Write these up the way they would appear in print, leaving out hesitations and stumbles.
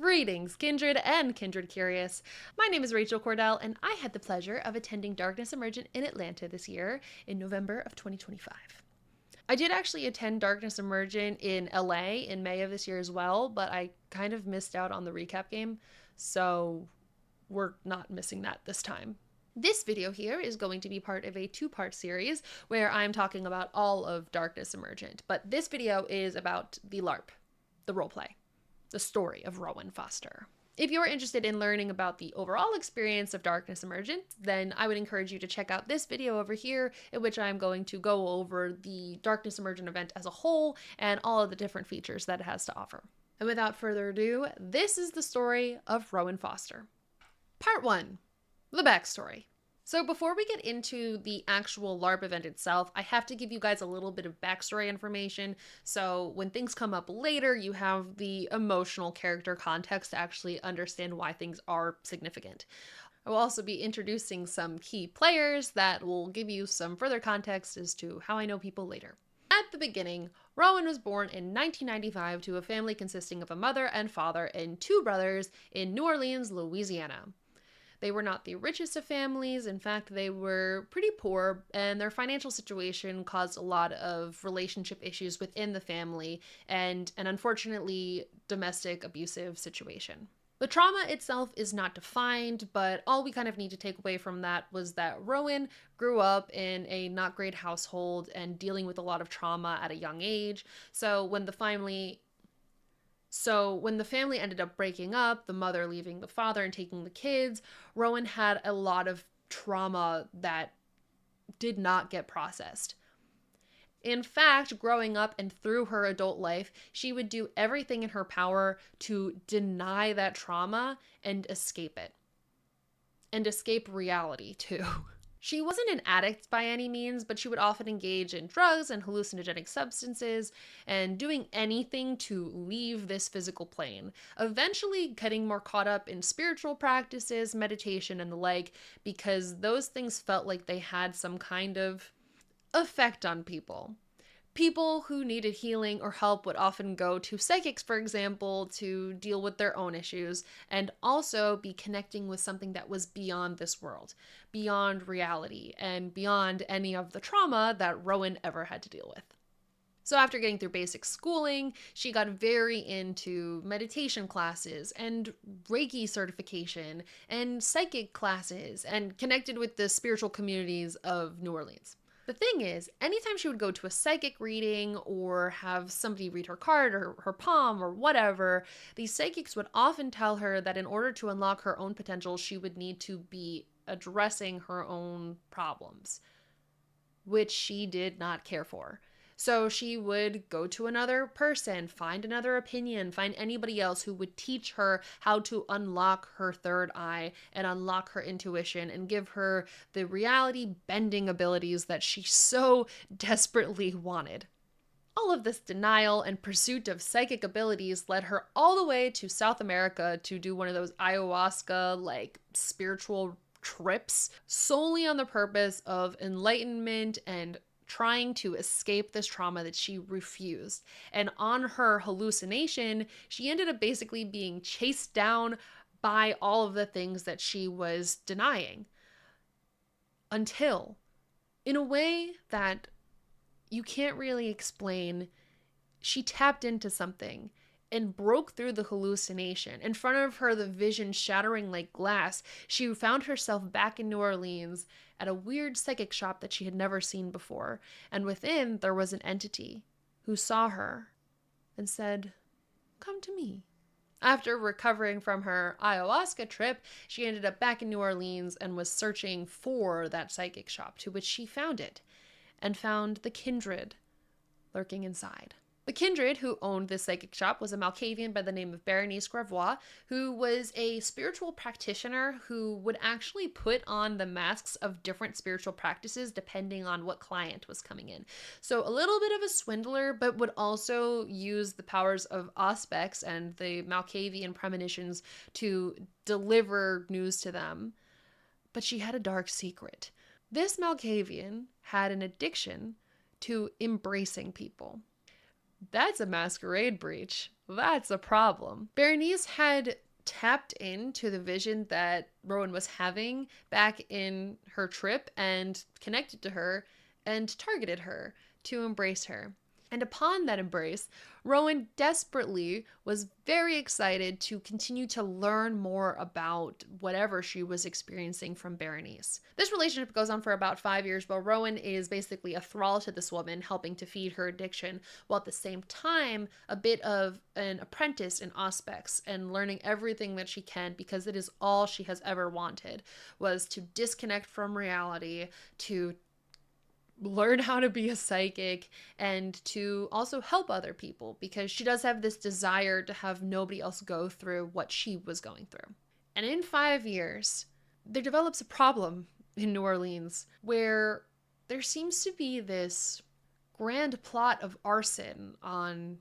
Greetings, Kindred and Kindred Curious. My name is Rachel Cordell, and I had the pleasure of attending Darkness Emergent in Atlanta this year in November of 2025. I did actually attend Darkness Emergent in LA in May of this year as well, but I kind of missed out on the recap game, so we're not missing that this time. This video here is going to be part of a two-part series where I'm talking about all of Darkness Emergent, but this video is about the LARP, the roleplay, the story of Rowan Foster. If you're interested in learning about the overall experience of Darkness Emergent, then I would encourage you to check out this video over here, in which I'm going to go over the Darkness Emergent event as a whole and all of the different features that it has to offer. And without further ado, this is the story of Rowan Foster. Part 1. The backstory. So before we get into the actual LARP event itself, I have to give you guys a little bit of backstory information, so when things come up later, you have the emotional character context to actually understand why things are significant. I will also be introducing some key players that will give you some further context as to how I know people later. At the beginning, Rowan was born in 1995 to a family consisting of a mother and father and two brothers in New Orleans, Louisiana. They were not the richest of families. In fact, they were pretty poor, and their financial situation caused a lot of relationship issues within the family and an unfortunately domestic abusive situation. The trauma itself is not defined, but all we kind of need to take away from that was that Rowan grew up in a not great household and dealing with a lot of trauma at a young age. So when the family ended up breaking up, the mother leaving the father and taking the kids, Rowan had a lot of trauma that did not get processed. In fact, growing up and through her adult life, she would do everything in her power to deny that trauma and escape it. And escape reality, too. She wasn't an addict by any means, but she would often engage in drugs and hallucinogenic substances and doing anything to leave this physical plane, eventually getting more caught up in spiritual practices, meditation, and the like, because those things felt like they had some kind of effect on people. People who needed healing or help would often go to psychics, for example, to deal with their own issues and also be connecting with something that was beyond this world, beyond reality, and beyond any of the trauma that Rowan ever had to deal with. So after getting through basic schooling, she got very into meditation classes and Reiki certification and psychic classes and connected with the spiritual communities of New Orleans. The thing is, anytime she would go to a psychic reading or have somebody read her card or her palm or whatever, these psychics would often tell her that in order to unlock her own potential, she would need to be addressing her own problems, which she did not care for. So she would go to another person, find another opinion, find anybody else who would teach her how to unlock her third eye and unlock her intuition and give her the reality bending abilities that she so desperately wanted. All of this denial and pursuit of psychic abilities led her all the way to South America to do one of those ayahuasca, spiritual trips solely on the purpose of enlightenment and trying to escape this trauma that she refused. And on her hallucination, she ended up basically being chased down by all of the things that she was denying. Until, in a way that you can't really explain, she tapped into something and broke through the hallucination. In front of her, the vision shattering like glass, she found herself back in New Orleans at a weird psychic shop that she had never seen before. And within, there was an entity who saw her and said, "Come to me." After recovering from her ayahuasca trip, she ended up back in New Orleans and was searching for that psychic shop, to which she found it, and found the kindred lurking inside. The kindred who owned this psychic shop was a Malkavian by the name of Berenice Gravois, who was a spiritual practitioner who would actually put on the masks of different spiritual practices depending on what client was coming in. So a little bit of a swindler, but would also use the powers of Auspex and the Malkavian premonitions to deliver news to them. But she had a dark secret. This Malkavian had an addiction to embracing people. That's a masquerade breach. That's a problem. Berenice had tapped into the vision that Rowan was having back in her trip and connected to her and targeted her to embrace her. And upon that embrace, Rowan desperately was very excited to continue to learn more about whatever she was experiencing from Berenice. This relationship goes on for about 5 years, while Rowan is basically a thrall to this woman, helping to feed her addiction, while at the same time a bit of an apprentice in Auspex and learning everything that she can, because it is all she has ever wanted, was to disconnect from reality, to learn how to be a psychic, and to also help other people, because she does have this desire to have nobody else go through what she was going through. And in 5 years, there develops a problem in New Orleans where there seems to be this grand plot of arson on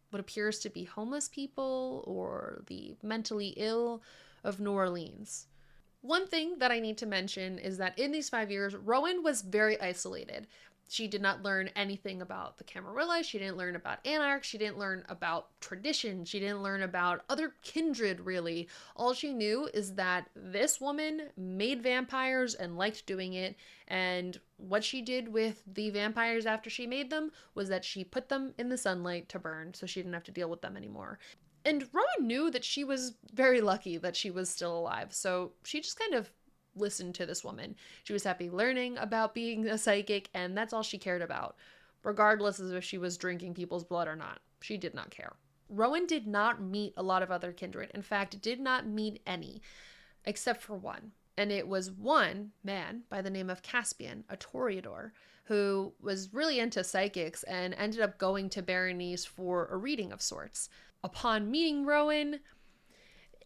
what appears to be homeless people or the mentally ill of New Orleans. One thing that I need to mention is that in these 5 years, Rowan was very isolated. She did not learn anything about the Camarilla. She didn't learn about Anarch. She didn't learn about tradition. She didn't learn about other kindred, really. All she knew is that this woman made vampires and liked doing it. And what she did with the vampires after she made them was that she put them in the sunlight to burn so she didn't have to deal with them anymore. And Rowan knew that she was very lucky that she was still alive, so she just kind of listened to this woman. She was happy learning about being a psychic, and that's all she cared about, regardless of if she was drinking people's blood or not. She did not care. Rowan did not meet a lot of other kindred. In fact, did not meet any, except for one. And it was one man by the name of Caspian, a Toreador, who was really into psychics and ended up going to Berenice for a reading of sorts. Upon meeting Rowan,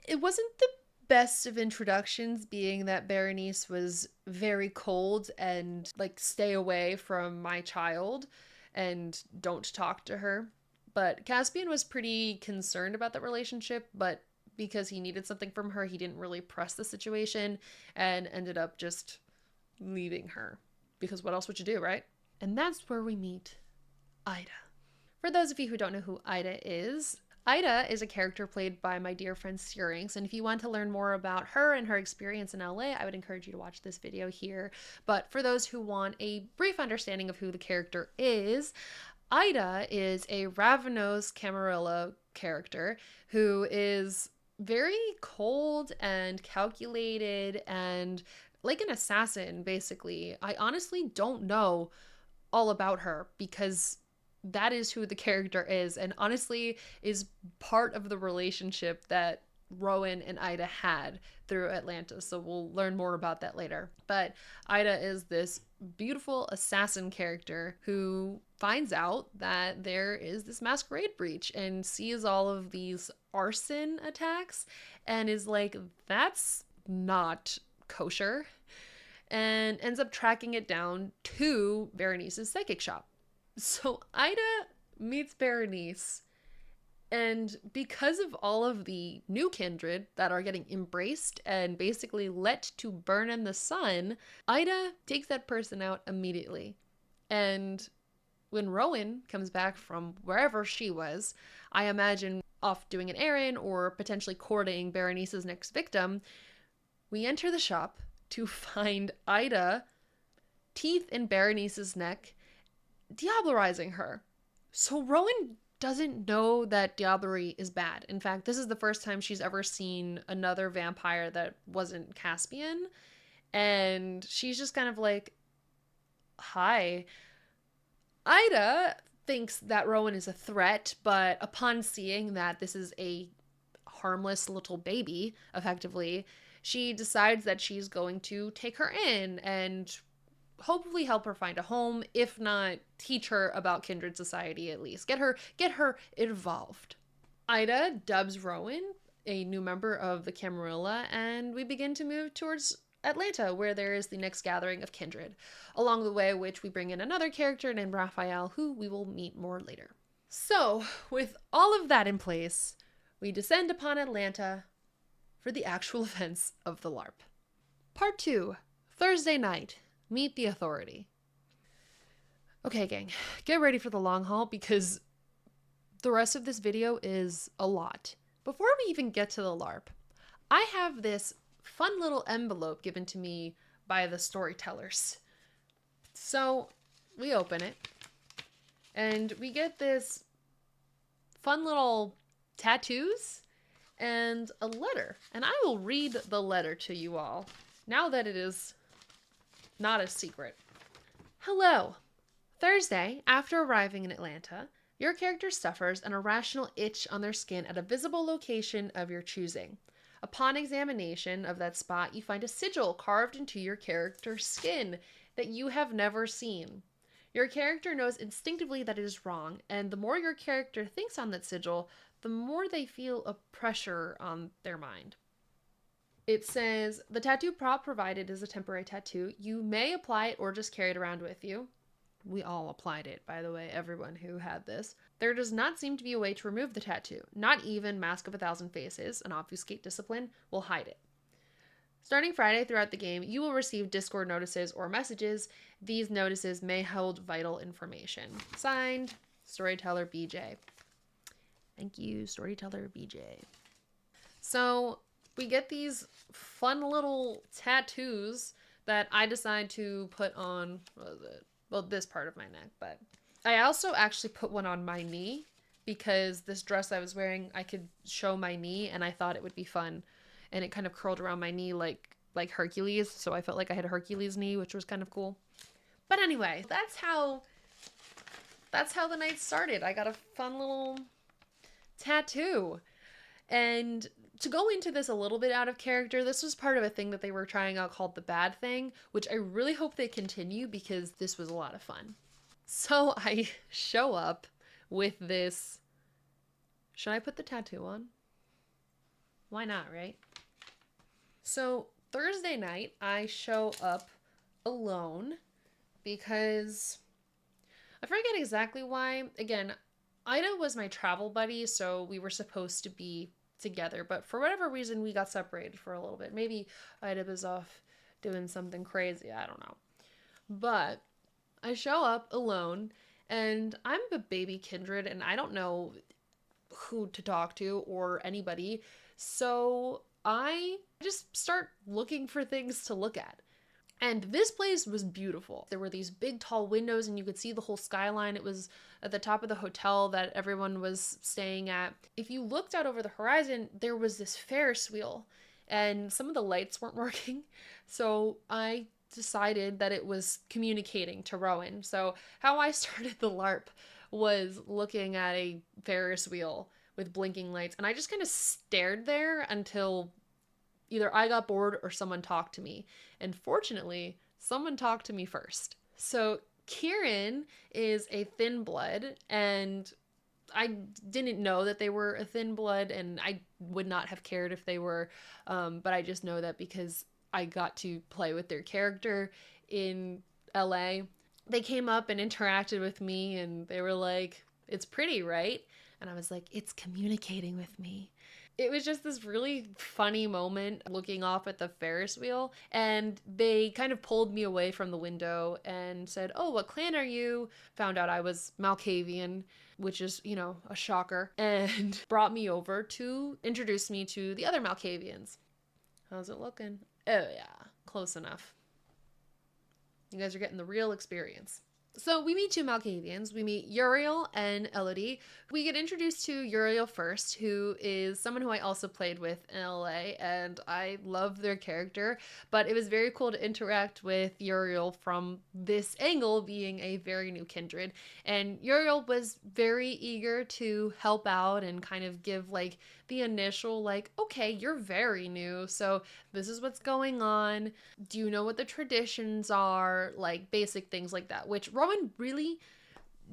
it wasn't the best of introductions, being that Berenice was very cold and like, stay away from my child and don't talk to her. But Caspian was pretty concerned about that relationship, but because he needed something from her, he didn't really press the situation and ended up just leaving her. Because what else would you do, right? And that's where we meet Ida. For those of you who don't know who Ida is a character played by my dear friend Syrinx, and if you want to learn more about her and her experience in LA, I would encourage you to watch this video here. But for those who want a brief understanding of who the character is, Ida is a Ravnos Camarilla character who is very cold and calculated and like an assassin, basically. I honestly don't know all about her because that is who the character is, and honestly is part of the relationship that Rowan and Ida had through Atlanta, so we'll learn more about that later. But Ida is this beautiful assassin character who finds out that there is this masquerade breach and sees all of these arson attacks and is like, that's not kosher, and ends up tracking it down to Berenice's psychic shop. So Ida meets Berenice, and because of all of the new kindred that are getting embraced and basically let to burn in the sun, Ida takes that person out immediately. And when Rowan comes back from wherever she was, I imagine off doing an errand or potentially courting Berenice's next victim, we enter the shop to find Ida, teeth in Berenice's neck, diablerizing her. So Rowan doesn't know that diablerie is bad. In fact, this is the first time she's ever seen another vampire that wasn't Caspian. And she's just kind of like, hi. Ida thinks that Rowan is a threat, but upon seeing that this is a harmless little baby, effectively, she decides that she's going to take her in and hopefully help her find a home, if not teach her about kindred society, at least get her involved. Ida dubs Rowan a new member of the Camarilla, and we begin to move towards Atlanta, where there is the next gathering of kindred, along the way which we bring in another character named Raphael, who we will meet more later. So with all of that in place, we descend upon Atlanta for the actual events of the LARP. Part 2, Thursday night. Meet the Authority. Okay, gang, get ready for the long haul, because The rest of this video is a lot. Before we even get to the LARP, I have this fun little envelope given to me by the storytellers. So we open it and we get this fun little tattoos and a letter. And I will read the letter to you all now that it is not a secret. Hello. Thursday, after arriving in Atlanta, your character suffers an irrational itch on their skin at a visible location of your choosing. Upon examination of that spot, you find a sigil carved into your character's skin that you have never seen. Your character knows instinctively that it is wrong, and the more your character thinks on that sigil, the more they feel a pressure on their mind. It says, the tattoo prop provided is a temporary tattoo. You may apply it or just carry it around with you. We all applied it, by the way, everyone who had this. There does not seem to be a way to remove the tattoo. Not even Mask of 1,000 Faces, an obfuscate discipline, will hide it. Starting Friday throughout the game, you will receive Discord notices or messages. These notices may hold vital information. Signed, Storyteller BJ. Thank you, Storyteller BJ. So we get these fun little tattoos that I decide to put on, this part of my neck, but I also actually put one on my knee because this dress I was wearing, I could show my knee and I thought it would be fun. And it kind of curled around my knee like Hercules, so I felt like I had a Hercules knee, which was kind of cool. But anyway, that's how the night started. I got a fun little tattoo. And to go into this a little bit out of character, this was part of a thing that they were trying out called the Bad Thing, which I really hope they continue because this was a lot of fun. So I show up with this. Should I put the tattoo on? Why not, right? So Thursday night, I show up alone because I forget exactly why. Again, Ida was my travel buddy, so we were supposed to be together, but for whatever reason, we got separated for a little bit. Maybe Ida was off doing something crazy. I don't know. But I show up alone, and I'm a baby kindred, and I don't know who to talk to or anybody. So I just start looking for things to look at. And this place was beautiful. There were these big tall windows and you could see the whole skyline. It was at the top of the hotel that everyone was staying at. If you looked out over the horizon, there was this Ferris wheel and some of the lights weren't working. So I decided that it was communicating to Rowan. So how I started the LARP was looking at a Ferris wheel with blinking lights. And I just kind of stared there until either I got bored or someone talked to me. And fortunately, someone talked to me first. So Kieran is a thin blood, and I didn't know that they were a thin blood, and I would not have cared if they were, but I just know that because I got to play with their character in LA. They came up and interacted with me, and they were like, "It's pretty, right?" And I was like, "It's communicating with me." It was just this really funny moment looking off at the Ferris wheel, and they kind of pulled me away from the window and said, "Oh, what clan are you?" Found out I was Malkavian, which is, a shocker, and brought me over to introduce me to the other Malkavians. How's it looking? Oh yeah, close enough. You guys are getting the real experience. So we meet two Malkavians. We meet Uriel and Elodie. We get introduced to Uriel first, who is someone who I also played with in LA, and I love their character, but it was very cool to interact with Uriel from this angle, being a very new kindred. And Uriel was very eager to help out and kind of give the initial okay, you're very new, so this is what's going on. Do you know what the traditions are? Basic things like that, which Rowan really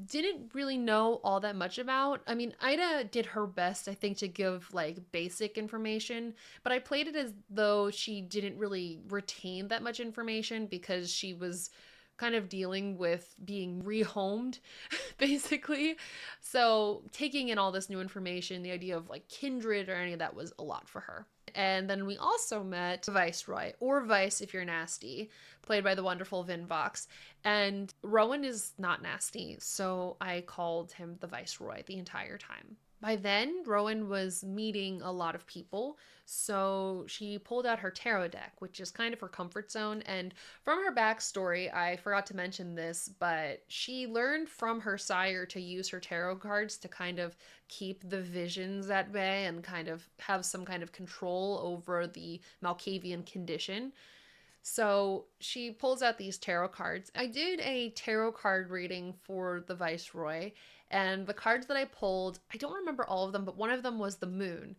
didn't really know all that much about. I mean, Ida did her best, I think, to give basic information, but I played it as though she didn't really retain that much information because she was kind of dealing with being rehomed, basically. So taking in all this new information, the idea of like kindred or any of that was a lot for her. And then we also met Viceroy, or Vice if you're nasty, played by the wonderful Vin Vox. And Rowan is not nasty, so I called him the Viceroy the entire time. By then, Rowan was meeting a lot of people, so she pulled out her tarot deck, which is kind of her comfort zone. And from her backstory, I forgot to mention this, but she learned from her sire to use her tarot cards to kind of keep the visions at bay and kind of have some kind of control over the Malkavian condition. So she pulls out these tarot cards. I did a tarot card reading for the Viceroy, and the cards that I pulled, I don't remember all of them, but one of them was the moon,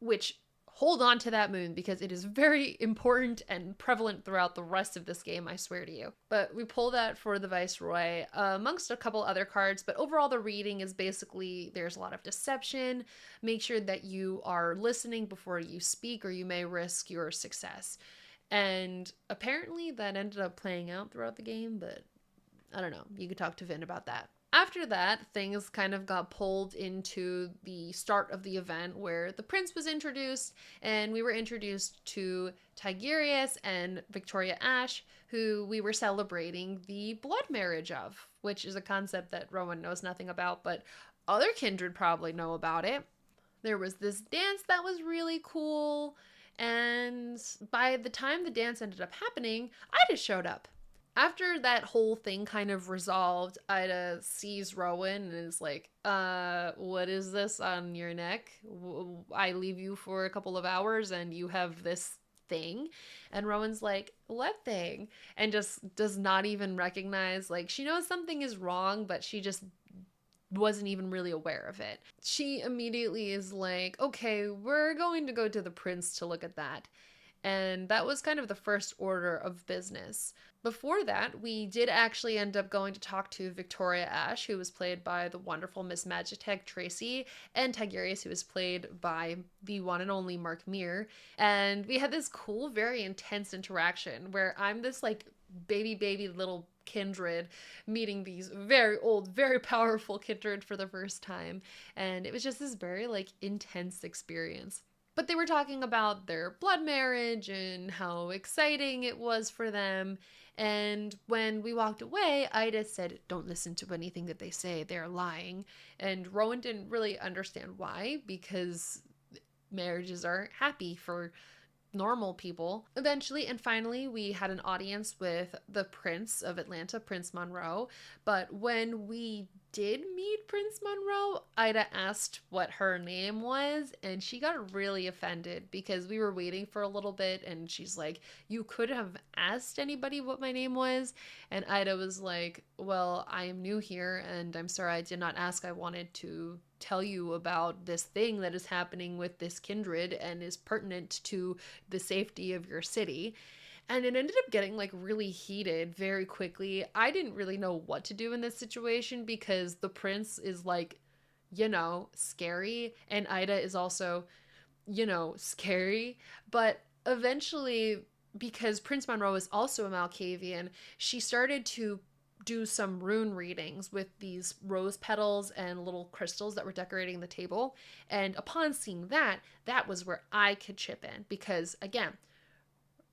which hold on to that moon because it is very important and prevalent throughout the rest of this game, I swear to you. But we pull that for the Viceroy, amongst a couple other cards, but overall the reading is basically there's a lot of deception. Make sure that you are listening before you speak or you may risk your success. And apparently that ended up playing out throughout the game, but I don't know. You could talk to Vin about that. After that, things kind of got pulled into the start of the event where the prince was introduced, and we were introduced to Tigurius and Victoria Ash, who we were celebrating the blood marriage of, which is a concept that Rowan knows nothing about, but other kindred probably know about it. There was this dance that was really cool, and by the time the dance ended up happening, Ida showed up. After that whole thing kind of resolved, Ida sees Rowan and is like, what is this on your neck? I leave you for a couple of hours and you have this thing. And Rowan's like, what thing? And just does not even recognize, like, she knows something is wrong, but she just wasn't even really aware of it. She immediately is like, okay, we're going to go to the prince to look at that. And that was kind of the first order of business. Before that, we did actually end up going to talk to Victoria Ash, who was played by the wonderful Miss Magitech Tracy, and Tigurius, who was played by the one and only Mark Meir. And we had this cool, very intense interaction where I'm this like baby little kindred meeting these very old, very powerful kindred for the first time. And it was just this very like intense experience. But they were talking about their blood marriage and how exciting it was for them. And when we walked away, Ida said, don't listen to anything that they say. They're lying. And Rowan didn't really understand why, because marriages are happy for normal people. Eventually and finally, we had an audience with the Prince of Atlanta, Prince Monroe. But when we did meet Prince Monroe, Ida asked what her name was, and she got really offended because we were waiting for a little bit, and she's like, you could have asked anybody what my name was. And Ida was like, well, I am new here, and I'm sorry I did not ask. I wanted to tell you about this thing that is happening with this kindred and is pertinent to the safety of your city. And it ended up getting like really heated very quickly. I didn't really know what to do in this situation because the prince is like, you know, scary, and Ida is also, you know, scary. But eventually, because Prince Monroe is also a Malkavian, she started to do some rune readings with these rose petals and little crystals that were decorating the table. And upon seeing that, that was where I could chip in because, again,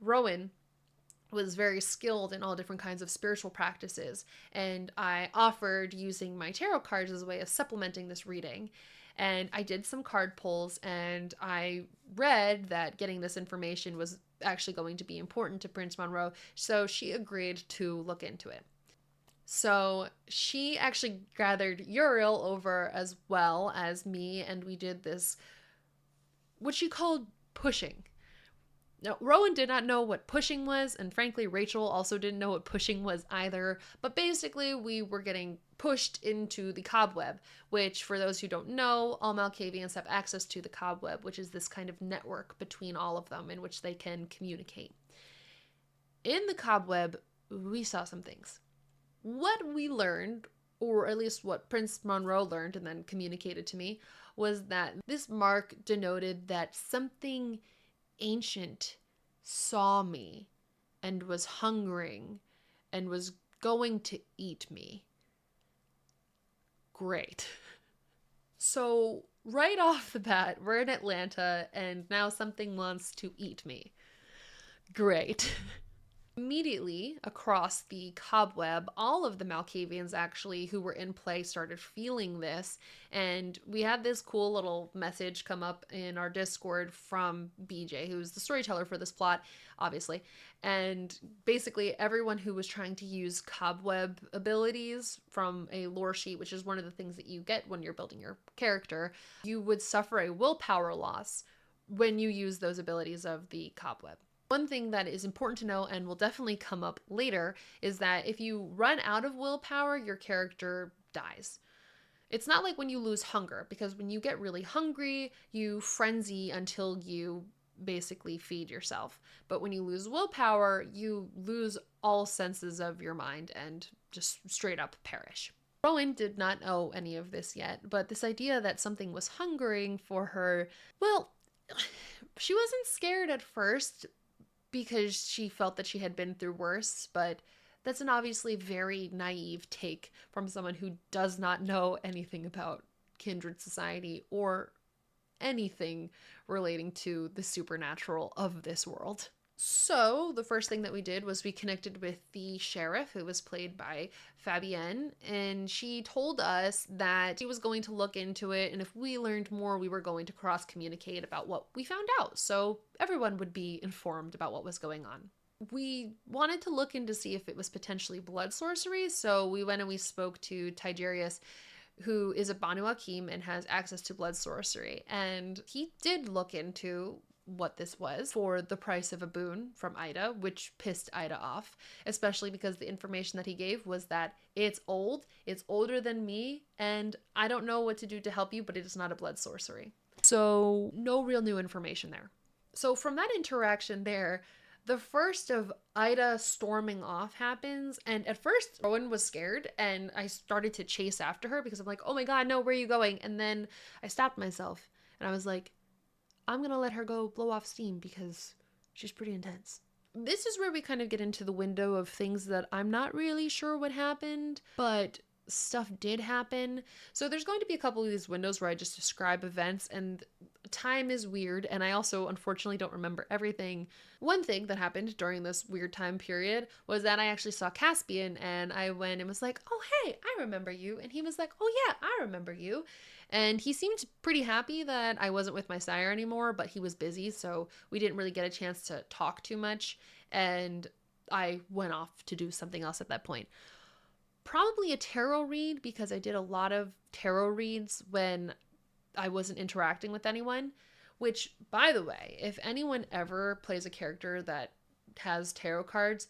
Rowan was very skilled in all different kinds of spiritual practices, and I offered using my tarot cards as a way of supplementing this reading. And I did some card pulls, and I read that getting this information was actually going to be important to Prince Monroe, so she agreed to look into it. So she actually gathered Uriel over as well as me, and we did this, what she called pushing. Now, Rowan did not know what pushing was, and frankly, Rachel also didn't know what pushing was either, but basically we were getting pushed into the cobweb, which, for those who don't know, all Malkavians have access to the cobweb, which is this kind of network between all of them in which they can communicate. In the cobweb, we saw some things. What we learned, or at least what Prince Monroe learned and then communicated to me, was that this mark denoted that something ancient saw me and was hungering and was going to eat me. Great. So right off the bat, we're in Atlanta, and now something wants to eat me. Great. Immediately across the cobweb, all of the Malkavians actually who were in play started feeling this, and we had this cool little message come up in our Discord from BJ, who's the storyteller for this plot, obviously, and basically everyone who was trying to use cobweb abilities from a lore sheet, which is one of the things that you get when you're building your character, you would suffer a willpower loss when you use those abilities of the cobweb. One thing that is important to know and will definitely come up later is that if you run out of willpower, your character dies. It's not like when you lose hunger, because when you get really hungry, you frenzy until you basically feed yourself. But when you lose willpower, you lose all senses of your mind and just straight up perish. Rowan did not know any of this yet, but this idea that something was hungering for her, well, she wasn't scared at first, because she felt that she had been through worse, but that's an obviously very naive take from someone who does not know anything about kindred society or anything relating to the supernatural of this world. So the first thing that we did was we connected with the sheriff, who was played by Fabienne, and she told us that she was going to look into it, and if we learned more, we were going to cross-communicate about what we found out, so everyone would be informed about what was going on. We wanted to look in to see if it was potentially blood sorcery, so we went and we spoke to Tigerius, who is a Banu Hakim and has access to blood sorcery, and he did look into what this was for the price of a boon from Ida, which pissed Ida off, especially because the information that he gave was that it's old, it's older than me, and I don't know what to do to help you, but it is not a blood sorcery. So no real new information there. So from that interaction there, the first of Ida storming off happens, and at first Rowan was scared, and I started to chase after her because I'm like, oh my god, no, where are you going? And then I stopped myself, and I was like, I'm gonna let her go blow off steam because she's pretty intense. This is where we kind of get into the window of things that I'm not really sure what happened, but stuff did happen. So there's going to be a couple of these windows where I just describe events, and time is weird, and I also unfortunately don't remember everything. One thing that happened during this weird time period was that I actually saw Caspian, and I went and was like, oh hey, I remember you, and he was like, oh yeah, I remember you. And he seemed pretty happy that I wasn't with my sire anymore, but he was busy, so we didn't really get a chance to talk too much, and I went off to do something else at that point. Probably a tarot read, because I did a lot of tarot reads when I wasn't interacting with anyone, which, by the way, if anyone ever plays a character that has tarot cards,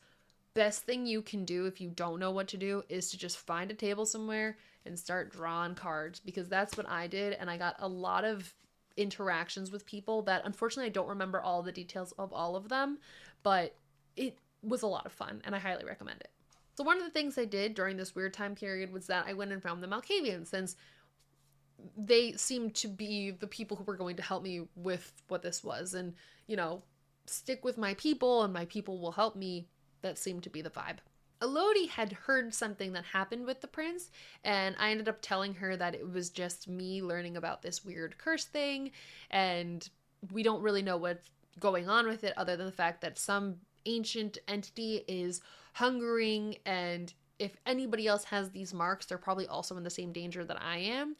best thing you can do if you don't know what to do is to just find a table somewhere and start drawing cards, because that's what I did, and I got a lot of interactions with people that unfortunately I don't remember all the details of all of them, but it was a lot of fun and I highly recommend it. So one of the things I did during this weird time period was that I went and found the Malkavians, since they seemed to be the people who were going to help me with what this was, and, you know, stick with my people and my people will help me. That seemed to be the vibe. Elodie had heard something that happened with the prince, and I ended up telling her that it was just me learning about this weird curse thing, and we don't really know what's going on with it other than the fact that some ancient entity is hungering, and if anybody else has these marks, they're probably also in the same danger that I am.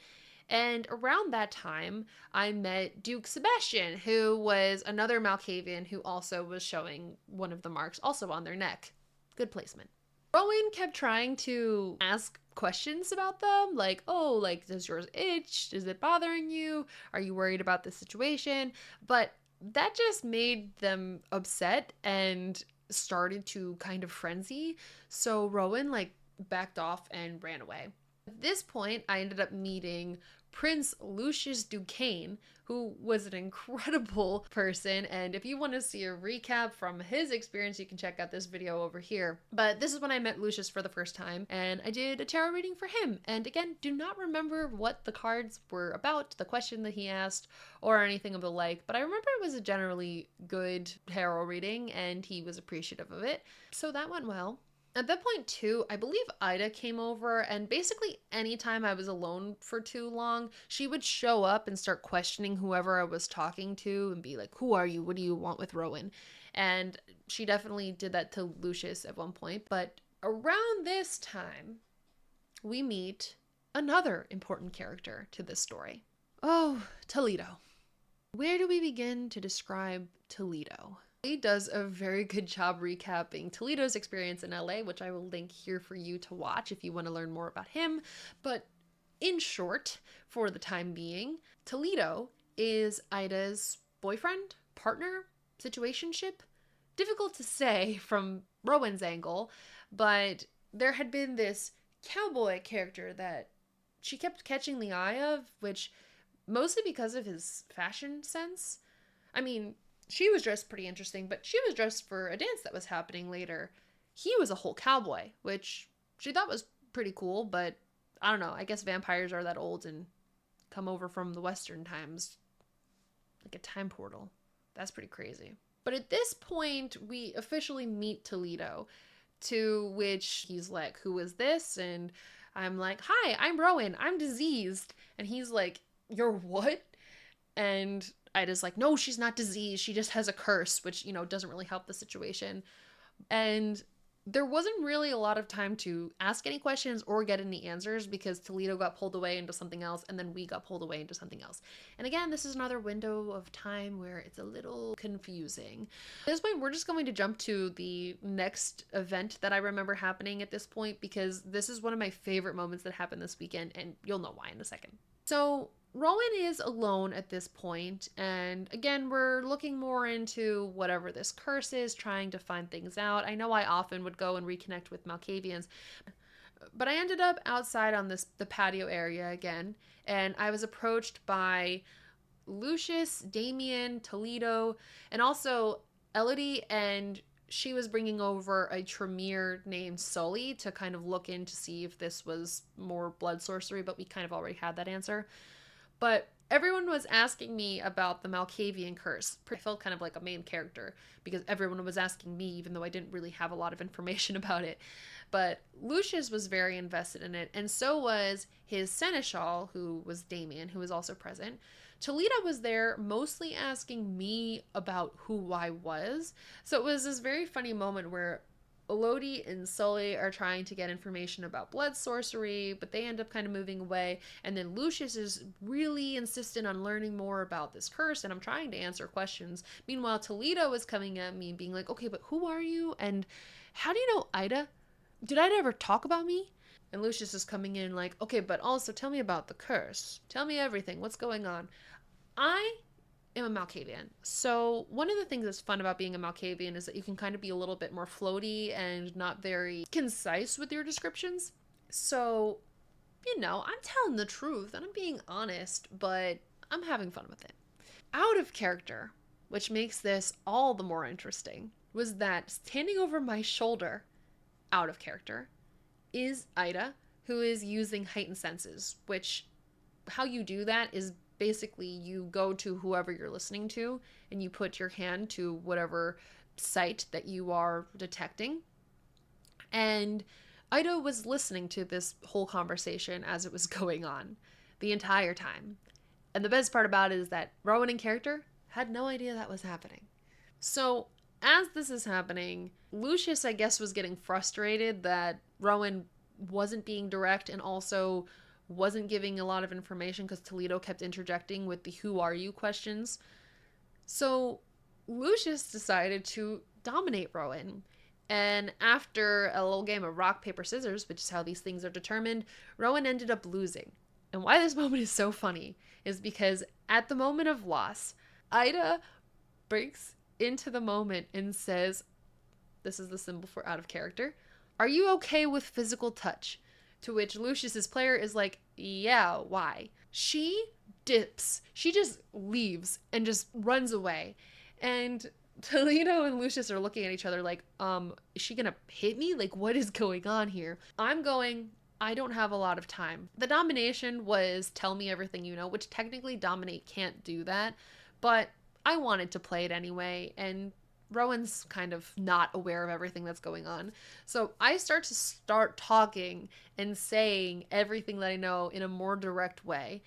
And around that time, I met Duke Sebastian, who was another Malkavian who also was showing one of the marks also on their neck. Good placement. Rowan kept trying to ask questions about them, like, oh, like, does yours itch? Is it bothering you? Are you worried about this situation? But that just made them upset and started to kind of frenzy. So Rowan, like, backed off and ran away. At this point, I ended up meeting Prince Lucius Duquesne, who was an incredible person, and if you want to see a recap from his experience, you can check out this video over here. But this is when I met Lucius for the first time, and I did a tarot reading for him, and again, do not remember what the cards were about, the question that he asked, or anything of the like, but I remember it was a generally good tarot reading, and he was appreciative of it, so that went well. At that point, too, I believe Ida came over, and basically anytime I was alone for too long, she would show up and start questioning whoever I was talking to and be like, "Who are you? What do you want with Rowan?" And she definitely did that to Lucius at one point. But around this time, we meet another important character to this story. Oh, Toledo. Where do we begin to describe Toledo? He does a very good job recapping Toledo's experience in LA, which I will link here for you to watch if you want to learn more about him. But in short, for the time being, Toledo is Ida's boyfriend, partner, situationship. Difficult to say from Rowan's angle, but there had been this cowboy character that she kept catching the eye of, which mostly because of his fashion sense. I mean, she was dressed pretty interesting, but she was dressed for a dance that was happening later. He was a whole cowboy, which she thought was pretty cool, but I don't know. I guess vampires are that old and come over from the Western times. Like a time portal. That's pretty crazy. But at this point, we officially meet Toledo, to which he's like, "Who is this?" And I'm like, "Hi, I'm Rowan. I'm diseased." And he's like, "You're what?" And Ida's like, "No, she's not diseased. She just has a curse," which, doesn't really help the situation. And there wasn't really a lot of time to ask any questions or get any answers because Toledo got pulled away into something else and then we got pulled away into something else. And again, this is another window of time where it's a little confusing. At this point, we're just going to jump to the next event that I remember happening at this point because this is one of my favorite moments that happened this weekend, and you'll know why in a second. So Rowan is alone at this point, and again, we're looking more into whatever this curse is, trying to find things out. I know I often would go and reconnect with Malkavians, but I ended up outside on the patio area again, and I was approached by Lucius, Damien, Toledo, and also Elodie, and she was bringing over a Tremere named Sully to kind of look in to see if this was more blood sorcery, but we kind of already had that answer. But everyone was asking me about the Malkavian curse. I felt kind of like a main character because everyone was asking me, even though I didn't really have a lot of information about it. But Lucius was very invested in it, and so was his seneschal, who was Damien, who was also present. Toledo was there mostly asking me about who I was. So it was this very funny moment where Elodie and Sully are trying to get information about blood sorcery, but they end up kind of moving away. And then Lucius is really insistent on learning more about this curse, and I'm trying to answer questions. Meanwhile, Toledo is coming at me and being like, "Okay, but who are you? And how do you know Ida? Did Ida ever talk about me?" And Lucius is coming in like, "Okay, but also tell me about the curse. Tell me everything. What's going on?" I am a Malkavian. So one of the things that's fun about being a Malkavian is that you can kind of be a little bit more floaty and not very concise with your descriptions. So, I'm telling the truth and I'm being honest, but I'm having fun with it. Out of character, which makes this all the more interesting, was that standing over my shoulder, out of character, is Ida, who is using heightened senses, which how you do that is basically you go to whoever you're listening to and you put your hand to whatever sight that you are detecting. And Ida was listening to this whole conversation as it was going on the entire time. And the best part about it is that Rowan in character had no idea that was happening. So as this is happening, Lucius, I guess, was getting frustrated that Rowan wasn't being direct and also wasn't giving a lot of information because Toledo kept interjecting with the "who are you" questions. So Lucius decided to dominate Rowan. And after a little game of rock, paper, scissors, which is how these things are determined, Rowan ended up losing. And why this moment is so funny is because at the moment of loss, Ida breaks into the moment and says, this is the symbol for out of character, "Are you okay with physical touch?" To which Lucius's player is like, "Yeah, why?" She dips. She just leaves and just runs away. And Toledo and Lucius are looking at each other like, is she gonna hit me? Like, what is going on here? I don't have a lot of time. The domination was tell me everything you know, which technically dominate can't do that, but I wanted to play it anyway, and Rowan's kind of not aware of everything that's going on. So I start talking and saying everything that I know in a more direct way.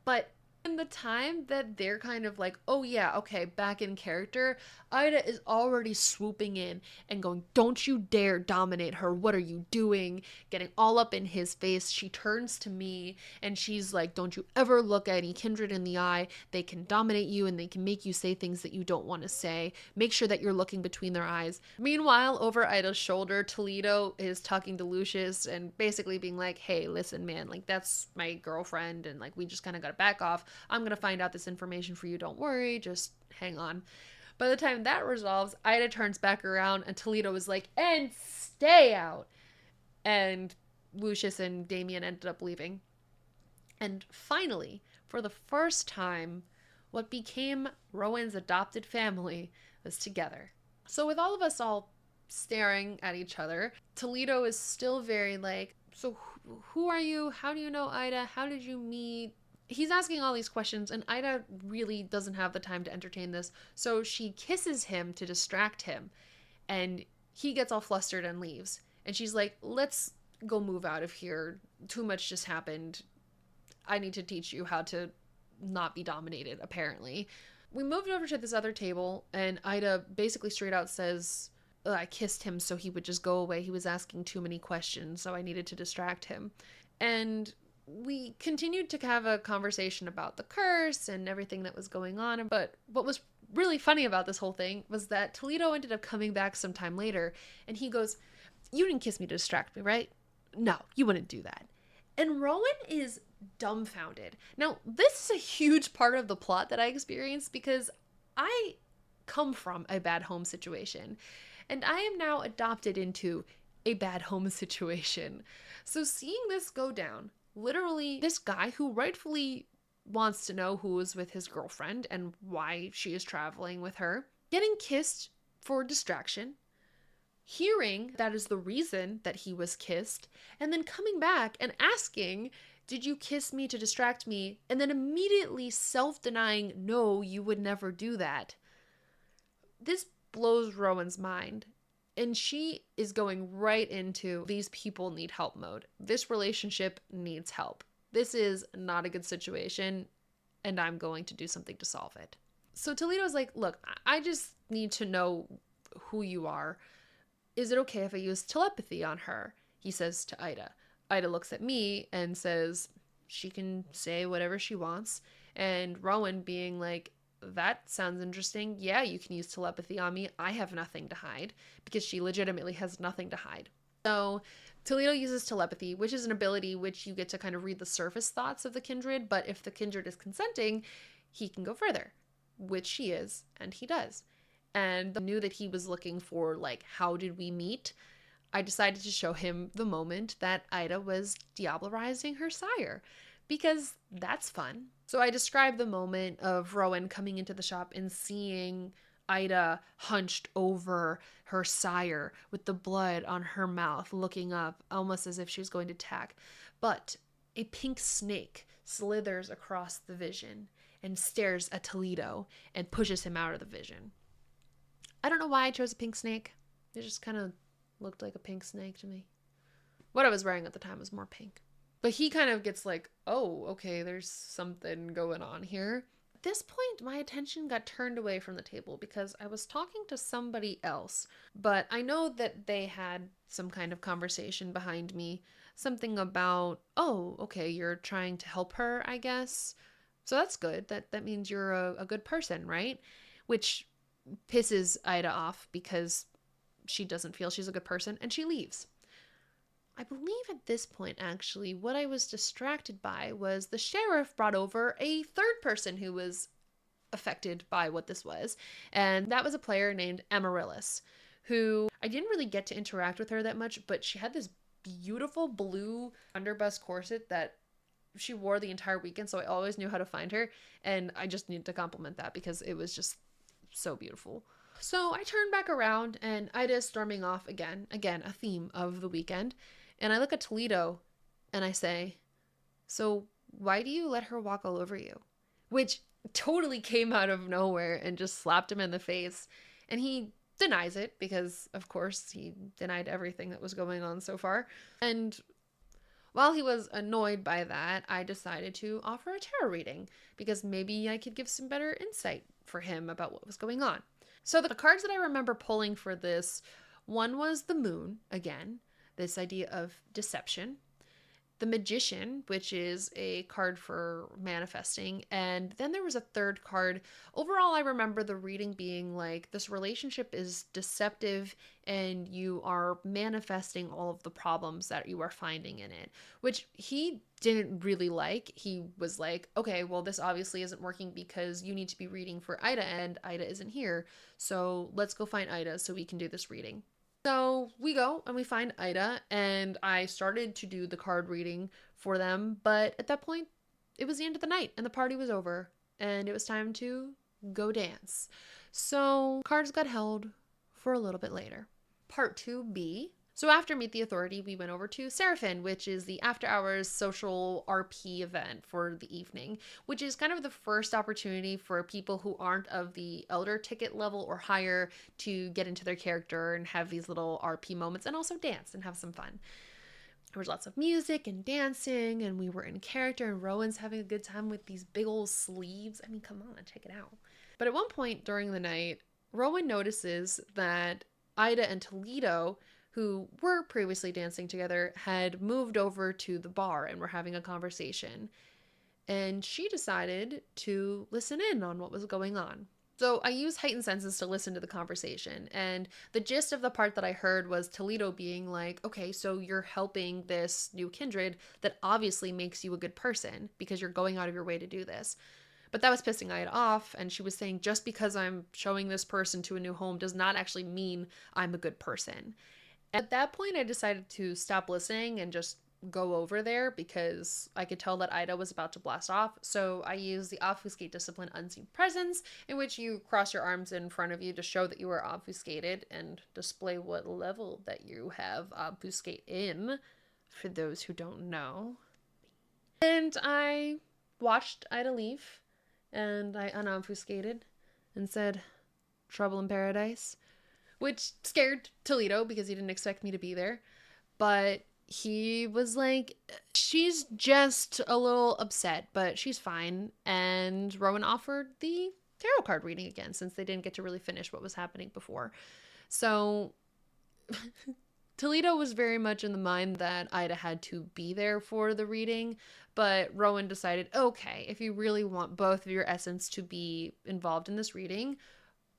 But in the time that they're kind of like, oh yeah, okay, back in character, Ida is already swooping in and going, don't you dare dominate her. What are you doing? Getting all up in his face. She turns to me and she's like, don't you ever look any kindred in the eye. They can dominate you and they can make you say things that you don't want to say. Make sure that you're looking between their eyes. Meanwhile, over Ida's shoulder, Toledo is talking to Lucius and basically being like, hey, listen, man, like that's my girlfriend and like we just kind of got to back off. I'm going to find out this information for you. Don't worry. Just hang on. By the time that resolves, Ida turns back around and Toledo is like, and stay out. And Lucius and Damien ended up leaving. And finally, for the first time, what became Rowan's adopted family was together. So with all of us all staring at each other, Toledo is still very like, so who are you? How do you know Ida? How did you meet? He's asking all these questions, and Ida really doesn't have the time to entertain this, so she kisses him to distract him, and he gets all flustered and leaves. And she's like, let's go move out of here. Too much just happened. I need to teach you how to not be dominated, apparently. We moved over to this other table, and Ida basically straight out says, I kissed him so he would just go away. He was asking too many questions, so I needed to distract him. And we continued to have a conversation about the curse and everything that was going on. But what was really funny about this whole thing was that Toledo ended up coming back sometime later, and he goes, you didn't kiss me to distract me, right? No, you wouldn't do that. And Rowan is dumbfounded. Now, this is a huge part of the plot that I experienced because I come from a bad home situation, and I am now adopted into a bad home situation. So seeing this go down, literally this guy who rightfully wants to know who is with his girlfriend and why she is traveling with her, getting kissed for distraction, hearing that is the reason that he was kissed, and then coming back and asking, did you kiss me to distract me? And then immediately self-denying, no, you would never do that. This blows Rowan's mind. And she is going right into these people need help mode. This relationship needs help. This is not a good situation, and I'm going to do something to solve it. So Toledo's like, look, I just need to know who you are. Is it okay if I use telepathy on her? He says to Ida. Ida looks at me and says she can say whatever she wants. And Rowan being like, that sounds interesting. Yeah, you can use telepathy on me. I have nothing to hide, because she legitimately has nothing to hide. So Toledo uses telepathy, which is an ability which you get to kind of read the surface thoughts of the kindred, but if the kindred is consenting, he can go further, which he is, and he does. And I knew that he was looking for, like, how did we meet? I decided to show him the moment that Ida was diablerizing her sire, because that's fun. So I described the moment of Rowan coming into the shop and seeing Ida hunched over her sire with the blood on her mouth, looking up almost as if she was going to attack. But a pink snake slithers across the vision and stares at Toledo and pushes him out of the vision. I don't know why I chose a pink snake. It just kind of looked like a pink snake to me. What I was wearing at the time was more pink. But he kind of gets like, oh, okay, there's something going on here. At this point, my attention got turned away from the table because I was talking to somebody else. But I know that they had some kind of conversation behind me. Something about, oh, okay, you're trying to help her, I guess. So that's good. That means you're a good person, right? Which pisses Ida off because she doesn't feel she's a good person, and she leaves. I believe at this point, actually, what I was distracted by was the sheriff brought over a third person who was affected by what this was, and that was a player named Amaryllis, who I didn't really get to interact with her that much, but she had this beautiful blue underbust corset that she wore the entire weekend, so I always knew how to find her, and I just needed to compliment that because it was just so beautiful. So I turn back around and Ida is storming off again, a theme of the weekend. And I look at Toledo and I say, so why do you let her walk all over you? Which totally came out of nowhere and just slapped him in the face. And he denies it because, of course, he denied everything that was going on so far. And while he was annoyed by that, I decided to offer a tarot reading because maybe I could give some better insight for him about what was going on. So the cards that I remember pulling for this, one was the moon, again, this idea of deception. The Magician, which is a card for manifesting. And then there was a third card. Overall, I remember the reading being like, this relationship is deceptive and you are manifesting all of the problems that you are finding in it, which he didn't really like. He was like, okay, well, this obviously isn't working because you need to be reading for Ida and Ida isn't here. So let's go find Ida so we can do this reading. So we go and we find Ida, and I started to do the card reading for them, but at that point, it was the end of the night and the party was over, and it was time to go dance. So cards got held for a little bit later. Part 2B. So after Meet the Authority, we went over to Seraphin, which is the after hours social RP event for the evening, which is kind of the first opportunity for people who aren't of the elder ticket level or higher to get into their character and have these little RP moments and also dance and have some fun. There was lots of music and dancing, and we were in character, and Rowan's having a good time with these big old sleeves. I mean, come on, check it out. But at one point during the night, Rowan notices that Ida and Toledo, who were previously dancing together, had moved over to the bar and were having a conversation. And she decided to listen in on what was going on. So I used heightened senses to listen to the conversation. And the gist of the part that I heard was Toledo being like, okay, so you're helping this new kindred that obviously makes you a good person because you're going out of your way to do this. But that was pissing Ida off, and she was saying, just because I'm showing this person to a new home does not actually mean I'm a good person. At that point, I decided to stop listening and just go over there because I could tell that Ida was about to blast off. So I used the Obfuscate Discipline Unseen Presence, in which you cross your arms in front of you to show that you are obfuscated and display what level that you have Obfuscate in, for those who don't know. And I watched Ida leave, and I unobfuscated and said, "Trouble in paradise," which scared Toledo because he didn't expect me to be there. But he was like, she's just a little upset, but she's fine. And Rowan offered the tarot card reading again since they didn't get to really finish what was happening before. So Toledo was very much in the mind that Ida had to be there for the reading, but Rowan decided, okay, if you really want both of your essence to be involved in this reading,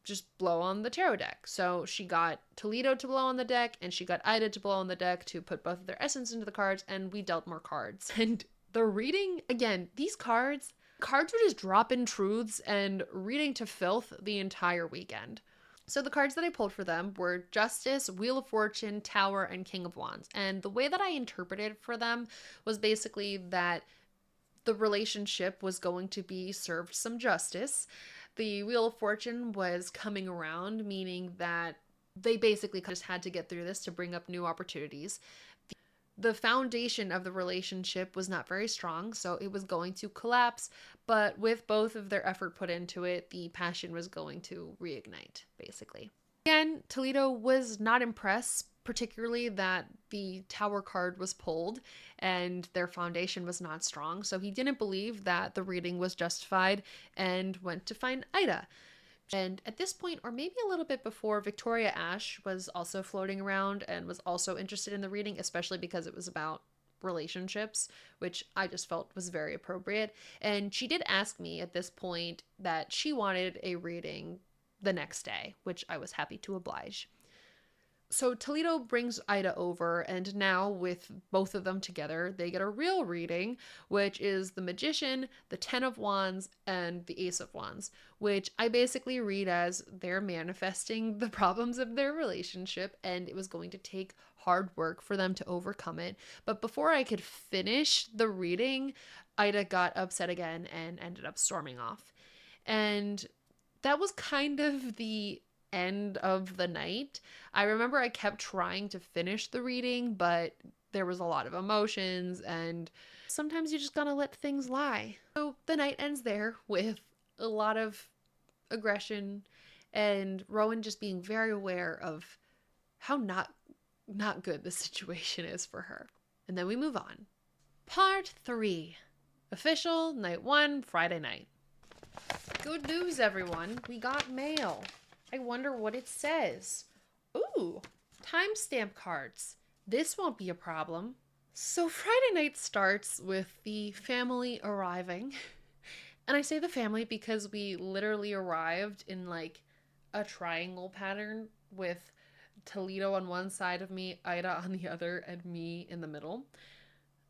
just blow on the tarot deck. So she got Toledo to blow on the deck, and she got Ida to blow on the deck to put both of their essence into the cards, and we dealt more cards. And the reading, again, these cards were just drop-in truths and reading to filth the entire weekend. So the cards that I pulled for them were Justice, Wheel of Fortune, Tower, and King of Wands. And the way that I interpreted for them was basically that the relationship was going to be served some justice. The Wheel of Fortune was coming around, meaning that they basically just had to get through this to bring up new opportunities. The foundation of the relationship was not very strong, so it was going to collapse, but with both of their effort put into it, the passion was going to reignite, basically. Again, Toledo was not impressed, particularly that the Tower card was pulled and their foundation was not strong, so he didn't believe that the reading was justified and went to find Ida. And at this point, or maybe a little bit before, Victoria Ash was also floating around and was also interested in the reading, especially because it was about relationships, which I just felt was very appropriate. And she did ask me at this point that she wanted a reading the next day, which I was happy to oblige. So Toledo brings Ida over, and now with both of them together, they get a real reading, which is the Magician, the Ten of Wands, and the Ace of Wands, which I basically read as they're manifesting the problems of their relationship, and it was going to take hard work for them to overcome it. But before I could finish the reading, Ida got upset again and ended up storming off. And that was kind of the end of the night. I remember I kept trying to finish the reading, but there was a lot of emotions, and sometimes you just gotta let things lie. So the night ends there with a lot of aggression and Rowan just being very aware of how not good the situation is for her. And then we move on. Part 3. Official night 1, Friday night. Good news, everyone. We got mail. I wonder what it says. Ooh, timestamp cards. This won't be a problem. So Friday night starts with the family arriving. And I say the family because we literally arrived in like a triangle pattern with Toledo on one side of me, Ida on the other, and me in the middle.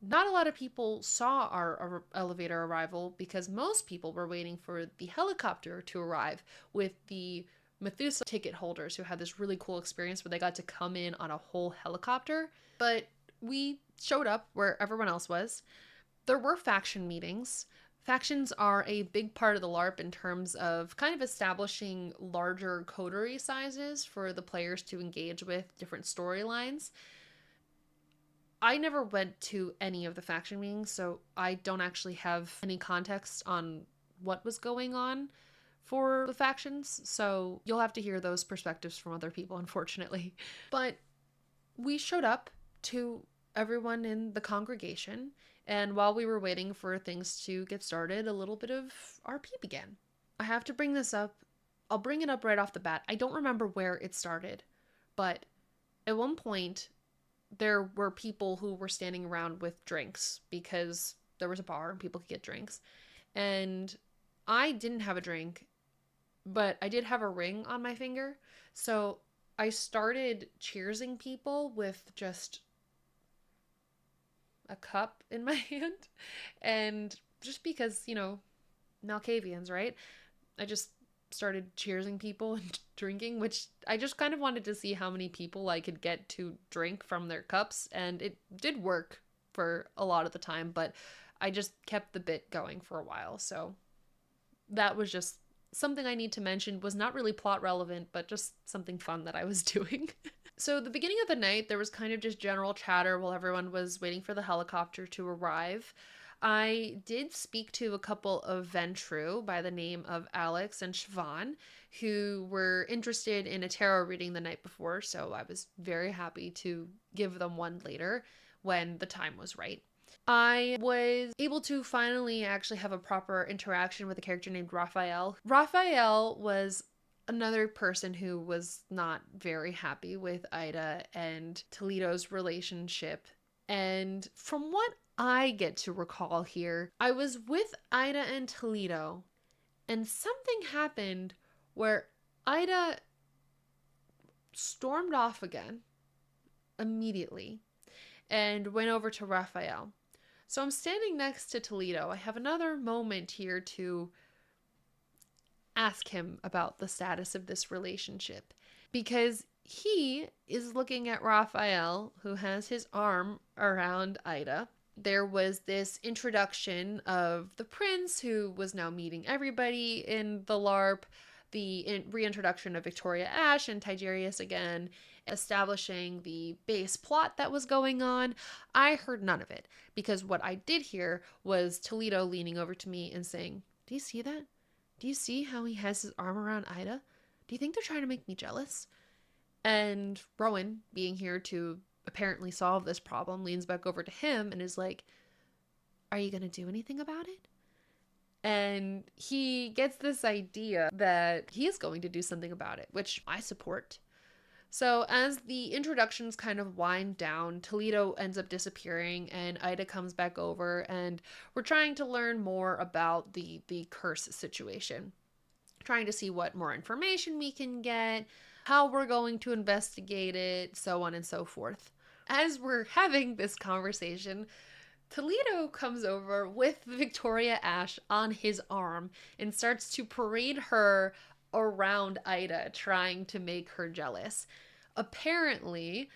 Not a lot of people saw our elevator arrival because most people were waiting for the helicopter to arrive with the Methuselah ticket holders who had this really cool experience where they got to come in on a whole helicopter. But we showed up where everyone else was. There were faction meetings. Factions are a big part of the LARP in terms of kind of establishing larger coterie sizes for the players to engage with different storylines. I never went to any of the faction meetings, so I don't actually have any context on what was going on for the factions, so you'll have to hear those perspectives from other people, unfortunately. But we showed up to everyone in the congregation, and while we were waiting for things to get started, a little bit of RP began. I have to bring this up. I'll bring it up right off the bat. I don't remember where it started, but at one point, there were people who were standing around with drinks because there was a bar and people could get drinks. And I didn't have a drink, but I did have a ring on my finger. So I started cheersing people with just a cup in my hand. And just because, Malkavians, right? I just started cheersing people and drinking, which I just kind of wanted to see how many people I could get to drink from their cups, and it did work for a lot of the time, but I just kept the bit going for a while. So that was just something I need to mention. Was not really plot relevant, but just something fun that I was doing. So the beginning of the night, there was kind of just general chatter while everyone was waiting for the helicopter to arrive. I did speak to a couple of Endtro by the name of Alex and Siobhan, who were interested in a tarot reading the night before, so I was very happy to give them one later when the time was right. I was able to finally actually have a proper interaction with a character named Raphael. Raphael was another person who was not very happy with Ida and Toledo's relationship. And from what I get to recall here, I was with Ida and Toledo, and something happened where Ida stormed off again immediately and went over to Raphael. So I'm standing next to Toledo. I have another moment here to ask him about the status of this relationship, because he is looking at Raphael, who has his arm around Ida. There was this introduction of the prince, who was now meeting everybody in the LARP, the reintroduction of Victoria Ash and Tigerius again, establishing the base plot that was going on. I heard none of it, because what I did hear was Toledo leaning over to me and saying, "Do you see that? Do you see how he has his arm around Ida? Do you think they're trying to make me jealous?" And Rowan, being here to apparently solve this problem, leans back over to him and is like, "Are you going to do anything about it?" And he gets this idea that he is going to do something about it, which I support. So as the introductions kind of wind down, Toledo ends up disappearing and Ida comes back over, and we're trying to learn more about the curse situation. Trying to see what more information we can get, how we're going to investigate it, so on and so forth. As we're having this conversation, Toledo comes over with Victoria Ash on his arm and starts to parade her around Ida, trying to make her jealous. Apparently,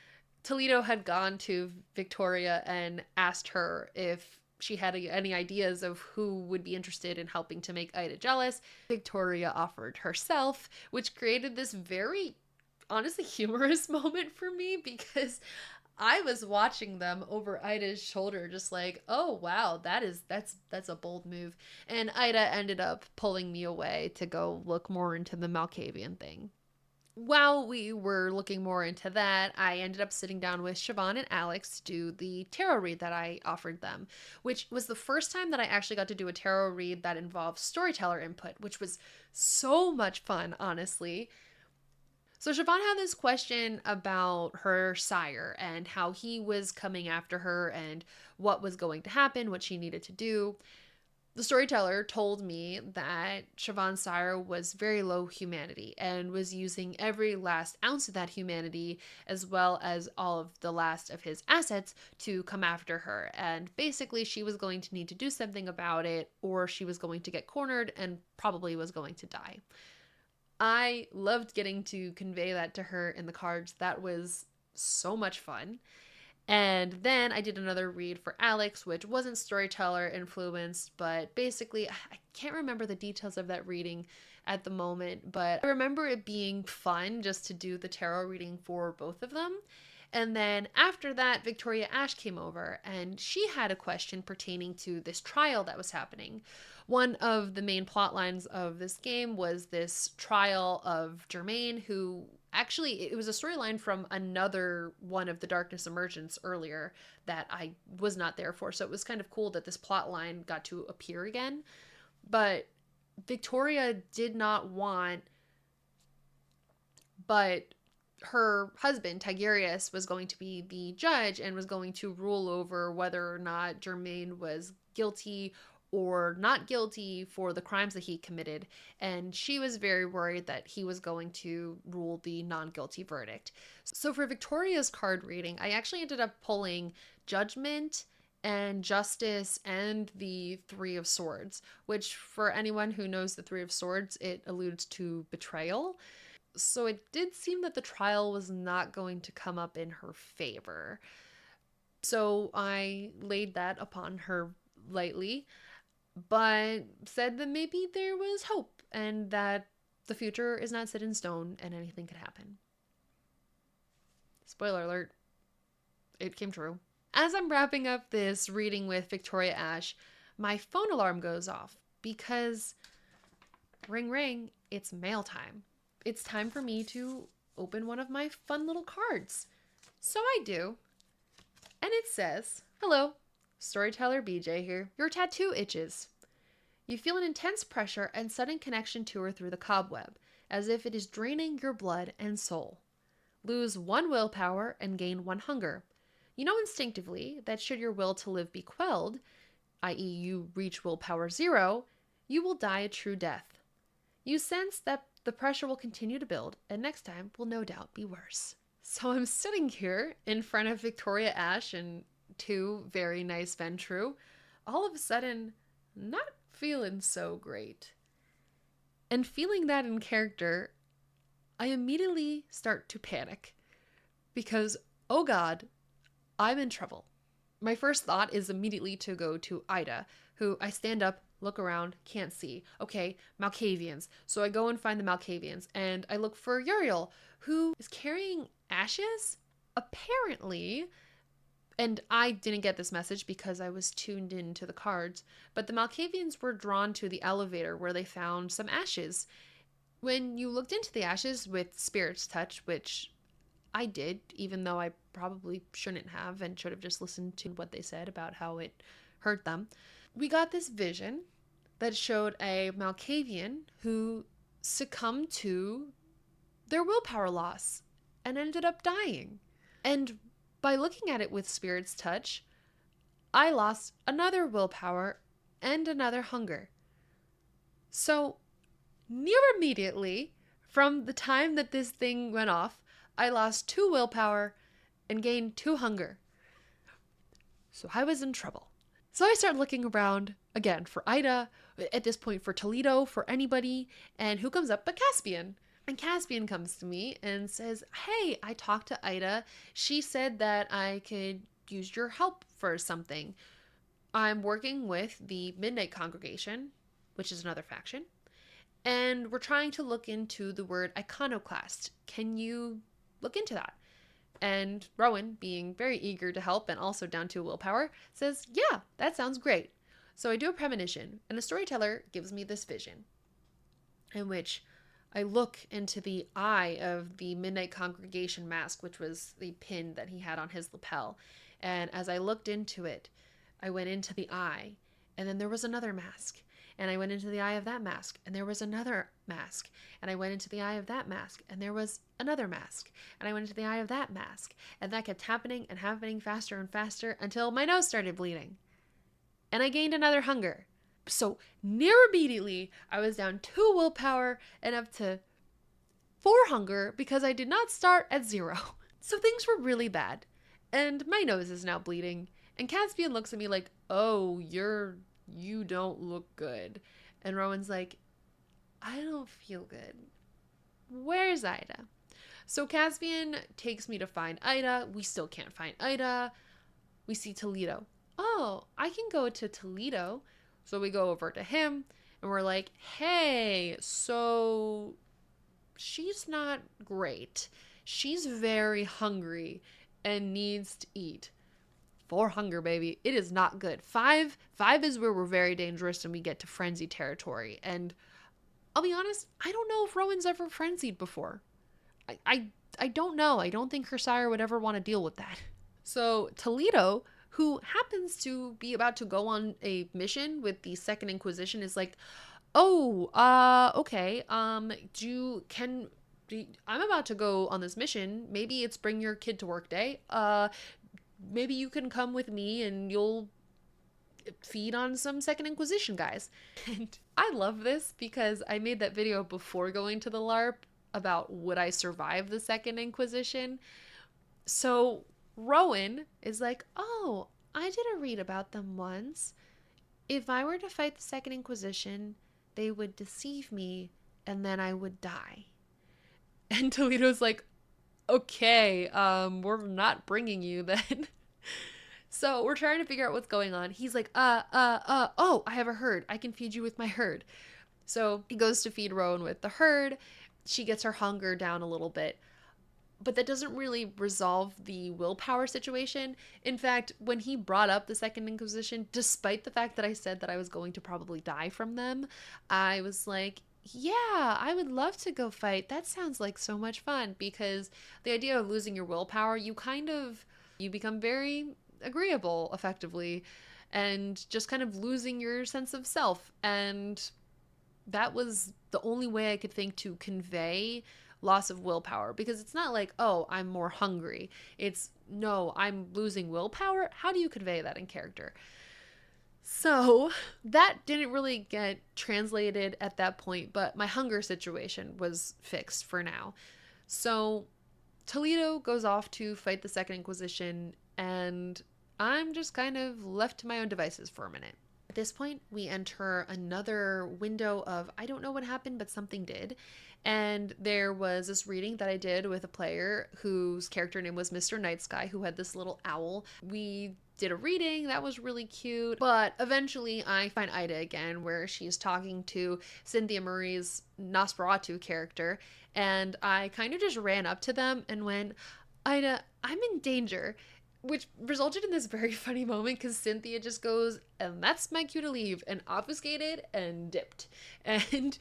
Toledo had gone to Victoria and asked her if she had any ideas of who would be interested in helping to make Ida jealous. Victoria offered herself, which created this very, honestly, humorous moment for me, because I was watching them over Ida's shoulder, just like, oh wow, that's a bold move. And Ida ended up pulling me away to go look more into the Malkavian thing. While we were looking more into that, I ended up sitting down with Siobhan and Alex to do the tarot read that I offered them, which was the first time that I actually got to do a tarot read that involved storyteller input, which was so much fun, honestly. So Siobhan had this question about her sire and how he was coming after her and what was going to happen, what she needed to do. The storyteller told me that Siobhan's sire was very low humanity and was using every last ounce of that humanity as well as all of the last of his assets to come after her. And basically, she was going to need to do something about it, or she was going to get cornered and probably was going to die. I loved getting to convey that to her in the cards. That was so much fun. And then I did another read for Alex, which wasn't storyteller influenced, but basically, I can't remember the details of that reading at the moment, but I remember it being fun just to do the tarot reading for both of them. And then after that, Victoria Ash came over and she had a question pertaining to this trial that was happening. One of the main plot lines of this game was this trial of Germaine, who actually, it was a storyline from another one of the Darkness Emergents earlier that I was not there for. So it was kind of cool that this plot line got to appear again. But Victoria did not want, but her husband, Tigurius, was going to be the judge and was going to rule over whether or not Germaine was guilty or not guilty for the crimes that he committed. And she was very worried that he was going to rule the non-guilty verdict. So for Victoria's card reading, I actually ended up pulling Judgment and Justice and the Three of Swords, which for anyone who knows the Three of Swords, it alludes to betrayal. So it did seem that the trial was not going to come up in her favor. So I laid that upon her lightly, but said that maybe there was hope and that the future is not set in stone and anything could happen. Spoiler alert, it came true. As I'm wrapping up this reading with Victoria Ash, my phone alarm goes off because ring ring, it's mail time. It's time for me to open one of my fun little cards. So I do. And it says, "Hello, Storyteller BJ here. Your tattoo itches. You feel an intense pressure and sudden connection to her through the cobweb, as if it is draining your blood and soul. Lose 1 willpower and gain 1 hunger. You know instinctively that should your will to live be quelled, i.e. you reach willpower 0, you will die a true death. You sense that the pressure will continue to build, and next time will no doubt be worse." So I'm sitting here in front of Victoria Ash and 2 very nice Endtro, all of a sudden not feeling so great. And feeling that in character, I immediately start to panic because, oh God, I'm in trouble. My first thought is immediately to go to Ida, who I stand up, look around, can't see. Okay, Malkavians. So I go and find the Malkavians, and I look for Uriel, who is carrying ashes, apparently. And I didn't get this message because I was tuned into the cards, but the Malkavians were drawn to the elevator where they found some ashes. When you looked into the ashes with Spirit's Touch, which I did, even though I probably shouldn't have and should have just listened to what they said about how it hurt them, we got this vision that showed a Malkavian who succumbed to their willpower loss and ended up dying. And by looking at it with Spirit's Touch, I lost another willpower and another hunger. So near immediately from the time that this thing went off, I lost 2 willpower and gained 2 hunger. So I was in trouble. So I started looking around again for Ida, at this point for Toledo, for anybody, and who comes up but Caspian. And Caspian comes to me and says, "Hey, I talked to Ida. She said that I could use your help for something. I'm working with the Midnight Congregation, which is another faction, and we're trying to look into the word iconoclast. Can you look into that?" And Rowan, being very eager to help and also down to willpower, says, yeah, that sounds great. So I do a premonition, and the storyteller gives me this vision in which I look into the eye of the Midnight Congregation mask, which was the pin that he had on his lapel. And as I looked into it, I went into the eye, and then there was another mask. And I went into the eye of that mask, and there was another mask. And I went into the eye of that mask, and there was another mask. And I went into the eye of that mask. And that kept happening and happening faster and faster until my nose started bleeding. And I gained another hunger. So near immediately, I was down 2 willpower and up to 4 hunger because I did not start at 0. So things were really bad. And my nose is now bleeding. And Caspian looks at me like, oh, you don't look good. And Rowan's like, I don't feel good. Where's Ida? So Caspian takes me to find Ida. We still can't find Ida. We see Toledo. Oh, I can go to Toledo. So we go over to him and we're like, hey, so she's not great. She's very hungry and needs to eat. 4 hunger, baby. It is not good. 5 is where we're very dangerous and we get to frenzy territory. And I'll be honest, I don't know if Rowan's ever frenzied before. I don't know. I don't think her sire would ever want to deal with that. So Toledo, who happens to be about to go on a mission with the Second Inquisition, is like, oh, okay, I'm about to go on this mission. Maybe it's bring your kid to work day. Maybe you can come with me and you'll feed on some Second Inquisition guys. And I love this because I made that video before going to the LARP about would I survive the Second Inquisition. So Rowan is like, oh, I did a read about them once. If I were to fight the Second Inquisition, they would deceive me and then I would die. And Toledo's like, okay, we're not bringing you then. So we're trying to figure out what's going on. He's like, oh, I have a herd. I can feed you with my herd. So he goes to feed Rowan with the herd. She gets her hunger down a little bit. But that doesn't really resolve the willpower situation. In fact, when he brought up the Second Inquisition, despite the fact that I said that I was going to probably die from them, I was like, yeah, I would love to go fight. That sounds like so much fun, because the idea of losing your willpower, you become very agreeable effectively and just kind of losing your sense of self. And that was the only way I could think to convey loss of willpower, because it's not like, oh, I'm more hungry. It's, no, I'm losing willpower. How do you convey that in character? So that didn't really get translated at that point, but my hunger situation was fixed for now. So Toledo goes off to fight the Second Inquisition, and I'm just kind of left to my own devices for a minute. At this point, we enter another window of I don't know what happened, but something did. And there was this reading that I did with a player whose character name was Mr. Night Sky, who had this little owl. We did a reading that was really cute, but eventually I find Ida again, where she's talking to Cynthia Murray's Nosferatu character, and I kind of just ran up to them and went, Ida, I'm in danger. Which resulted in this very funny moment because Cynthia just goes, and that's my cue to leave, and obfuscated and dipped. And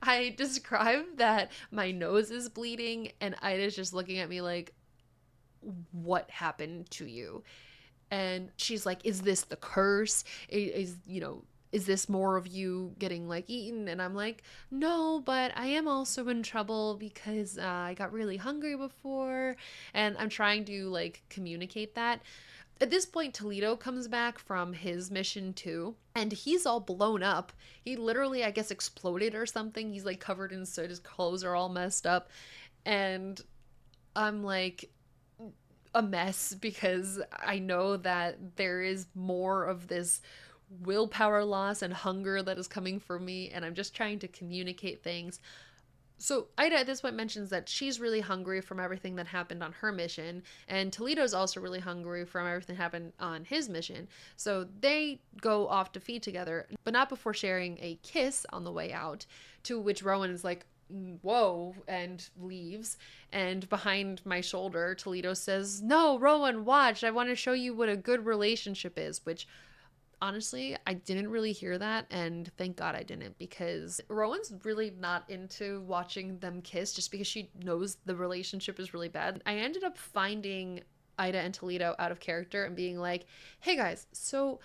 I described that my nose is bleeding, and Ida's just looking at me like, what happened to you? And she's like, is this the curse? Is this more of you getting like eaten? And I'm like, no, but I am also in trouble because I got really hungry before. And I'm trying to like communicate that. At this point, Toledo comes back from his mission too, and he's all blown up. He literally, I guess, exploded or something. He's like covered in soot. His clothes are all messed up. And I'm like a mess because I know that there is more of this willpower loss and hunger that is coming for me, and I'm just trying to communicate things. So Ida at this point mentions that she's really hungry from everything that happened on her mission, and Toledo's also really hungry from everything that happened on his mission. So they go off to feed together, but not before sharing a kiss on the way out, to which Rowan is like, whoa, and leaves. And behind my shoulder, Toledo says, no, Rowan, watch. I want to show you what a good relationship is, which honestly, I didn't really hear that, and thank God I didn't, because Rowan's really not into watching them kiss just because she knows the relationship is really bad. I ended up finding Ida and Toledo out of character and being like, hey guys, so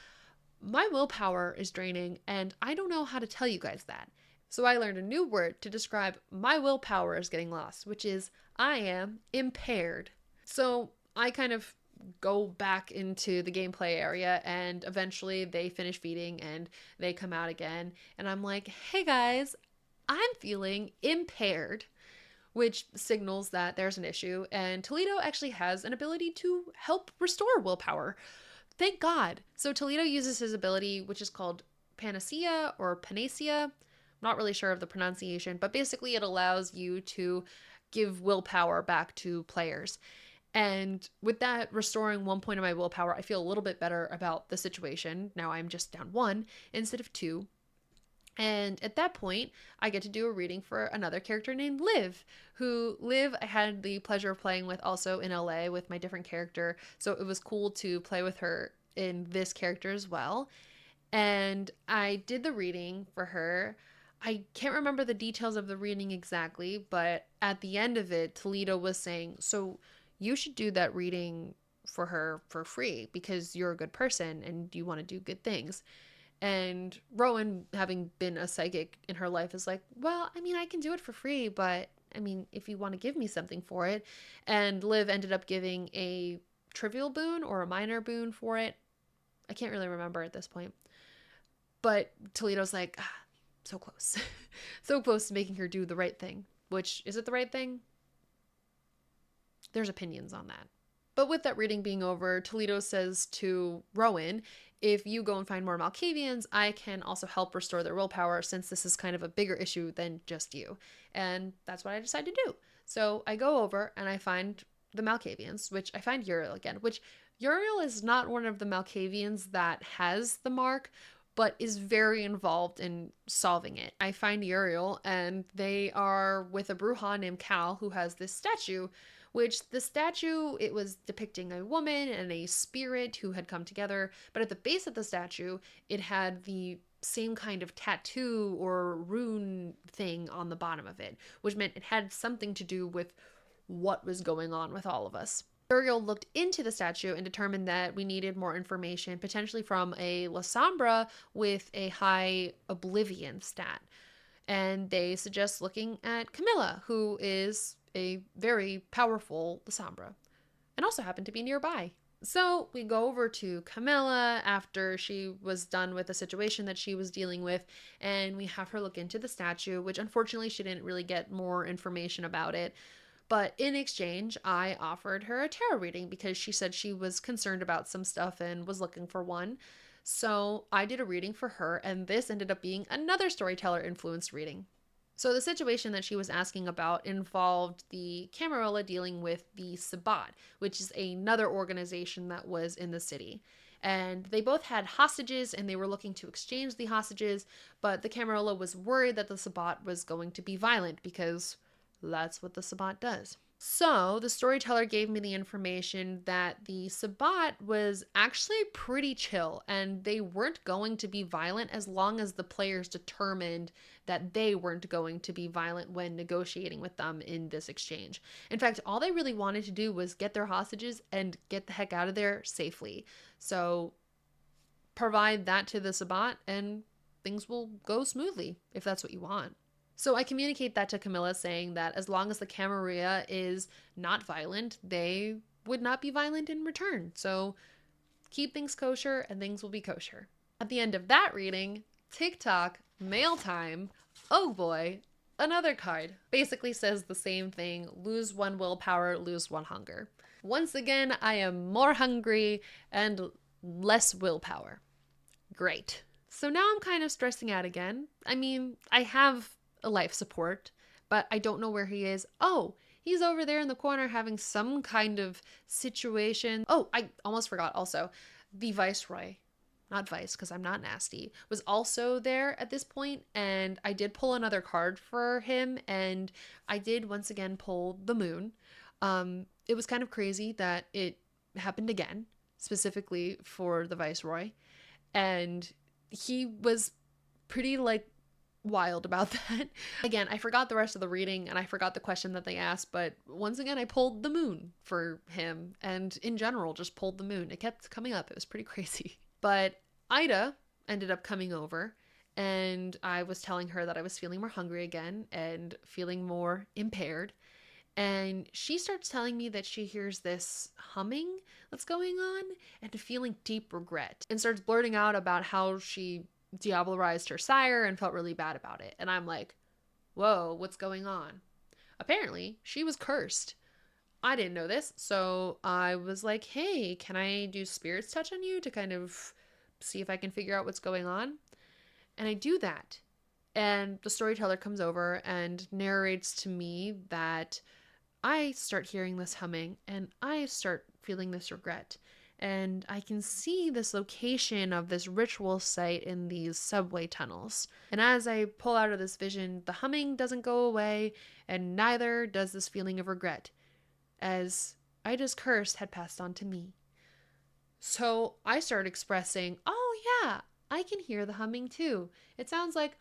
my willpower is draining, and I don't know how to tell you guys that. So I learned a new word to describe my willpower as getting lost, which is I am impaired. So I kind of go back into the gameplay area, and eventually they finish feeding and they come out again, and I'm like, hey guys, I'm feeling impaired, which signals that there's an issue, and Toledo actually has an ability to help restore willpower. Thank God. So Toledo uses his ability, which is called Panacea or Panacea. I'm not really sure of the pronunciation, but basically it allows you to give willpower back to players. And with that restoring 1 point of my willpower, I feel a little bit better about the situation. Now I'm just down 1 instead of 2. And at that point, I get to do a reading for another character named Liv, who Liv I had the pleasure of playing with also in LA with my different character. So it was cool to play with her in this character as well. And I did the reading for her. I can't remember the details of the reading exactly, but at the end of it, Toledo was saying, so you should do that reading for her for free because you're a good person and you want to do good things. And Rowan, having been a psychic in her life, is like, well, I mean, I can do it for free, but I mean, if you want to give me something for it. And Liv ended up giving a trivial boon or a minor boon for it. I can't really remember at this point. But Toledo's like, so close. So close to making her do the right thing. Which, is it the right thing? There's opinions on that. But with that reading being over, Toledo says to Rowan, if you go and find more Malkavians, I can also help restore their willpower since this is kind of a bigger issue than just you. And that's what I decided to do. So I go over and I find the Malkavians, which I find Uriel again, which Uriel is not one of the Malkavians that has the mark, but is very involved in solving it. I find Uriel, and they are with a Bruja named Cal, who has this statue, which the statue, it was depicting a woman and a spirit who had come together, but at the base of the statue, it had the same kind of tattoo or rune thing on the bottom of it, which meant it had something to do with what was going on with all of us. Uriel looked into the statue and determined that we needed more information, potentially from a La Sombra with a high oblivion stat. And they suggest looking at Camilla, who is a very powerful La Sombra, and also happened to be nearby. So we go over to Camilla after she was done with the situation that she was dealing with, and we have her look into the statue, which unfortunately she didn't really get more information about it. But in exchange, I offered her a tarot reading because she said she was concerned about some stuff and was looking for one. So I did a reading for her, and this ended up being another storyteller influenced reading. So the situation that she was asking about involved the Camarilla dealing with the Sabbat, which is another organization that was in the city. And they both had hostages and they were looking to exchange the hostages, but the Camarilla was worried that the Sabbat was going to be violent because that's what the Sabbat does. So the storyteller gave me the information that the Sabbat was actually pretty chill and they weren't going to be violent as long as the players determined that they weren't going to be violent when negotiating with them in this exchange. In fact, all they really wanted to do was get their hostages and get the heck out of there safely. So provide that to the Sabbat and things will go smoothly if that's what you want. So I communicate that to Camilla, saying that as long as the Camarilla is not violent, they would not be violent in return. So keep things kosher and things will be kosher. At the end of that reading, TikTok, mail time, oh boy, another card. Basically says the same thing, lose 1 willpower, lose 1 hunger. Once again, I am more hungry and less willpower. Great. So now I'm kind of stressing out again. I mean, I have a life support, but I don't know where he is. Oh, he's over there in the corner having some kind of situation. Oh, I almost forgot also. The Viceroy. not Vice, because I'm not nasty, was also there at this point, and I did pull another card for him, and I did once again pull the moon. It was kind of crazy that it happened again, specifically for the Viceroy, and he was pretty like wild about that. Again, I forgot the rest of the reading and I forgot the question that they asked, but once again, I pulled the moon for him, and in general, just pulled the moon. It kept coming up. It was pretty crazy. But Ida ended up coming over, and I was telling her that I was feeling more hungry again and feeling more impaired. And she starts telling me that she hears this humming that's going on and feeling deep regret, and starts blurting out about how she diablerized her sire and felt really bad about it. And I'm like, whoa, what's going on? Apparently, she was cursed. I didn't know this, so I was like, hey, can I do Spirit's Touch on you to kind of see if I can figure out what's going on? And I do that. And the storyteller comes over and narrates to me that I start hearing this humming and I start feeling this regret. And I can see this location of this ritual site in these subway tunnels. And as I pull out of this vision, the humming doesn't go away, and neither does this feeling of regret, as Ida's curse had passed on to me. So I start expressing, oh yeah, I can hear the humming too. It sounds like,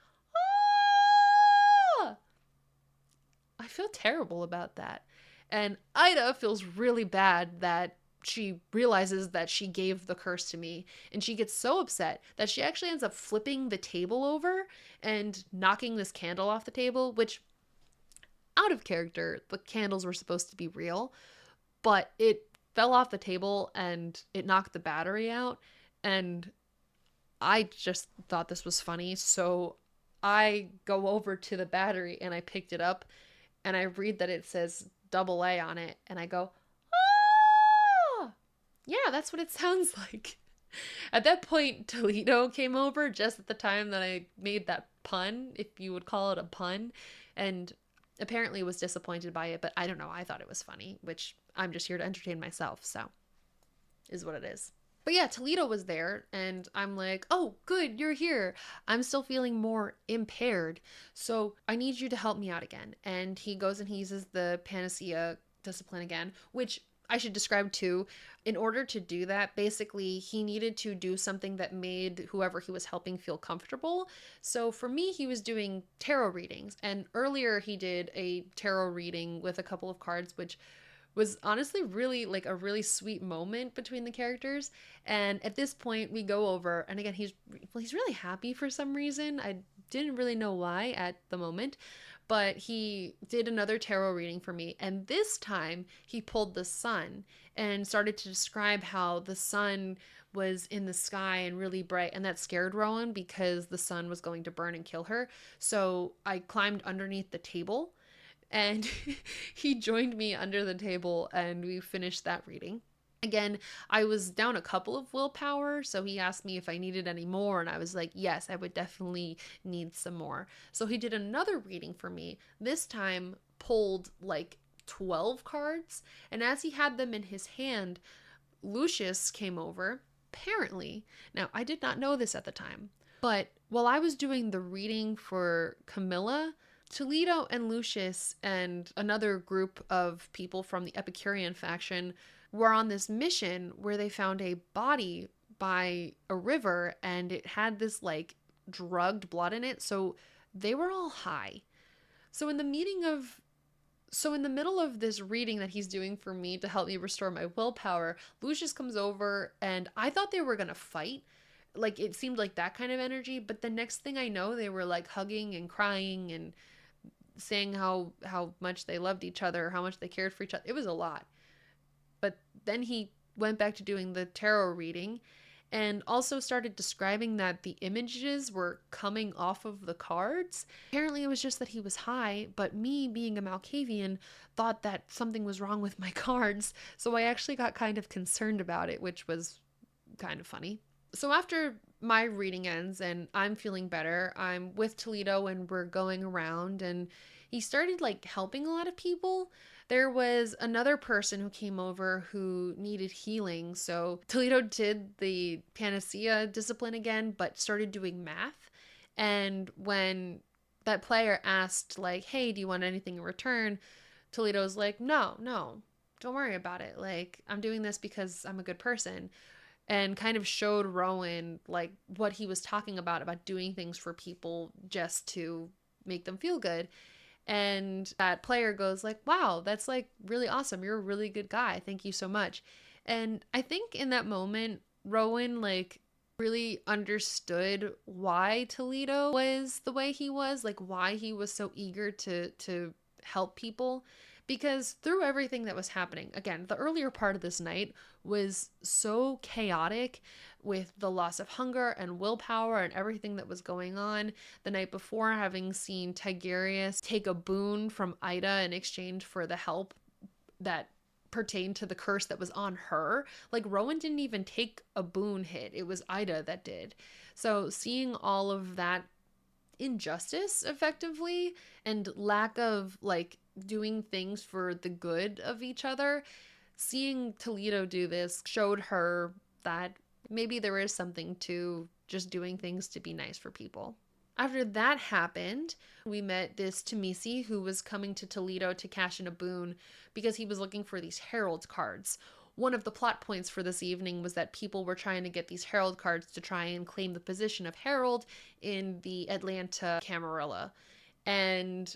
ah! I feel terrible about that. And Ida feels really bad that she realizes that she gave the curse to me, and she gets so upset that she actually ends up flipping the table over and knocking this candle off the table, which, out of character, the candles were supposed to be real, but it fell off the table and it knocked the battery out, and I just thought this was funny, so I go over to the battery and I picked it up and I read that it says AA on it, and I go, ah! Yeah, that's what it sounds like. At that point, Toledo came over just at the time that I made that pun, if you would call it a pun, and apparently was disappointed by it, but I don't know, I thought it was funny, which I'm just here to entertain myself, so is what it is. But yeah, Toledo was there, and I'm like, oh, good, you're here. I'm still feeling more impaired, so I need you to help me out again. And he goes and he uses the Panacea discipline again, which I should describe too. In order to do that, basically, he needed to do something that made whoever he was helping feel comfortable. So for me, he was doing tarot readings, and earlier he did a tarot reading with a couple of cards, which was honestly really like a really sweet moment between the characters. And at this point we go over, and again, he's really happy for some reason. I didn't really know why at the moment, but he did another tarot reading for me, and this time he pulled the sun and started to describe how the sun was in the sky and really bright, and that scared Rowan because the sun was going to burn and kill her. So I climbed underneath the table, and he joined me under the table and we finished that reading. Again, I was down a couple of willpower, so he asked me if I needed any more, and I was like, yes, I would definitely need some more. So he did another reading for me, this time pulled like 12 cards, and as he had them in his hand, Lucius came over, apparently. Now, I did not know this at the time, but while I was doing the reading for Camilla, Toledo and Lucius and another group of people from the Epicurean faction were on this mission where they found a body by a river, and it had this like drugged blood in it, so they were all high. So in the middle of this reading that he's doing for me to help me restore my willpower, Lucius comes over, and I thought they were gonna fight. Like, it seemed like that kind of energy, but the next thing I know, they were like hugging and crying and saying how much they loved each other, how much they cared for each other. It was a lot. But then he went back to doing the tarot reading, and also started describing that the images were coming off of the cards. Apparently it was just that he was high, but me, being a Malkavian, thought that something was wrong with my cards, so I actually got kind of concerned about it, which was kind of funny. So after my reading ends and I'm feeling better, I'm with Toledo and we're going around, and he started like helping a lot of people. There was another person who came over who needed healing. So Toledo did the panacea discipline again, but started doing math. And when that player asked, like, hey, do you want anything in return? Toledo's like, no, no, don't worry about it. Like, I'm doing this because I'm a good person. And kind of showed Rowan, like, what he was talking about doing things for people just to make them feel good. And that player goes like, wow, that's like really awesome, you're a really good guy, thank you so much. And I think in that moment Rowan like really understood why Toledo was the way he was, like why he was so eager to help people. Because through everything that was happening, again, the earlier part of this night was so chaotic with the loss of hunger and willpower and everything that was going on. The night before, having seen Tigurius take a boon from Ida in exchange for the help that pertained to the curse that was on her. Like, Rowan didn't even take a boon hit, it was Ida that did. So seeing all of that injustice effectively and lack of like doing things for the good of each other, seeing Toledo do this showed her that maybe there is something to just doing things to be nice for people. After that happened, we met this Tamisi who was coming to Toledo to cash in a boon because he was looking for these Herald cards. One of the plot points for this evening was that people were trying to get these Herald cards to try and claim the position of Herald in the Atlanta Camarilla. And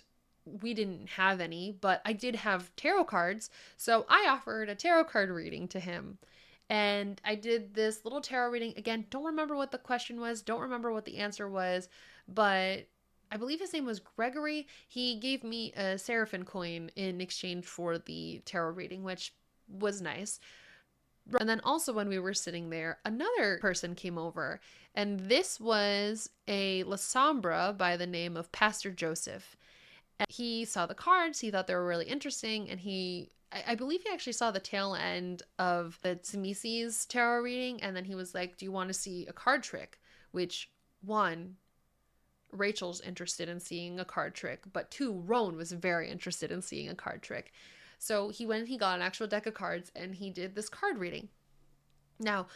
we didn't have any, but I did have tarot cards, so I offered a tarot card reading to him. And I did this little tarot reading. Again, don't remember what the question was, don't remember what the answer was, but I believe his name was Gregory. He gave me a Seraphim coin in exchange for the tarot reading, which was nice. And then also when we were sitting there, another person came over, and this was a La Sombra by the name of Pastor Joseph. And he saw the cards, he thought they were really interesting, and I believe he actually saw the tail end of the Tsimisi's tarot reading, and then he was like, do you want to see a card trick? Which, one, Rachel's interested in seeing a card trick, but two, Rowan was very interested in seeing a card trick. So he went and he got an actual deck of cards and he did this card reading. Now,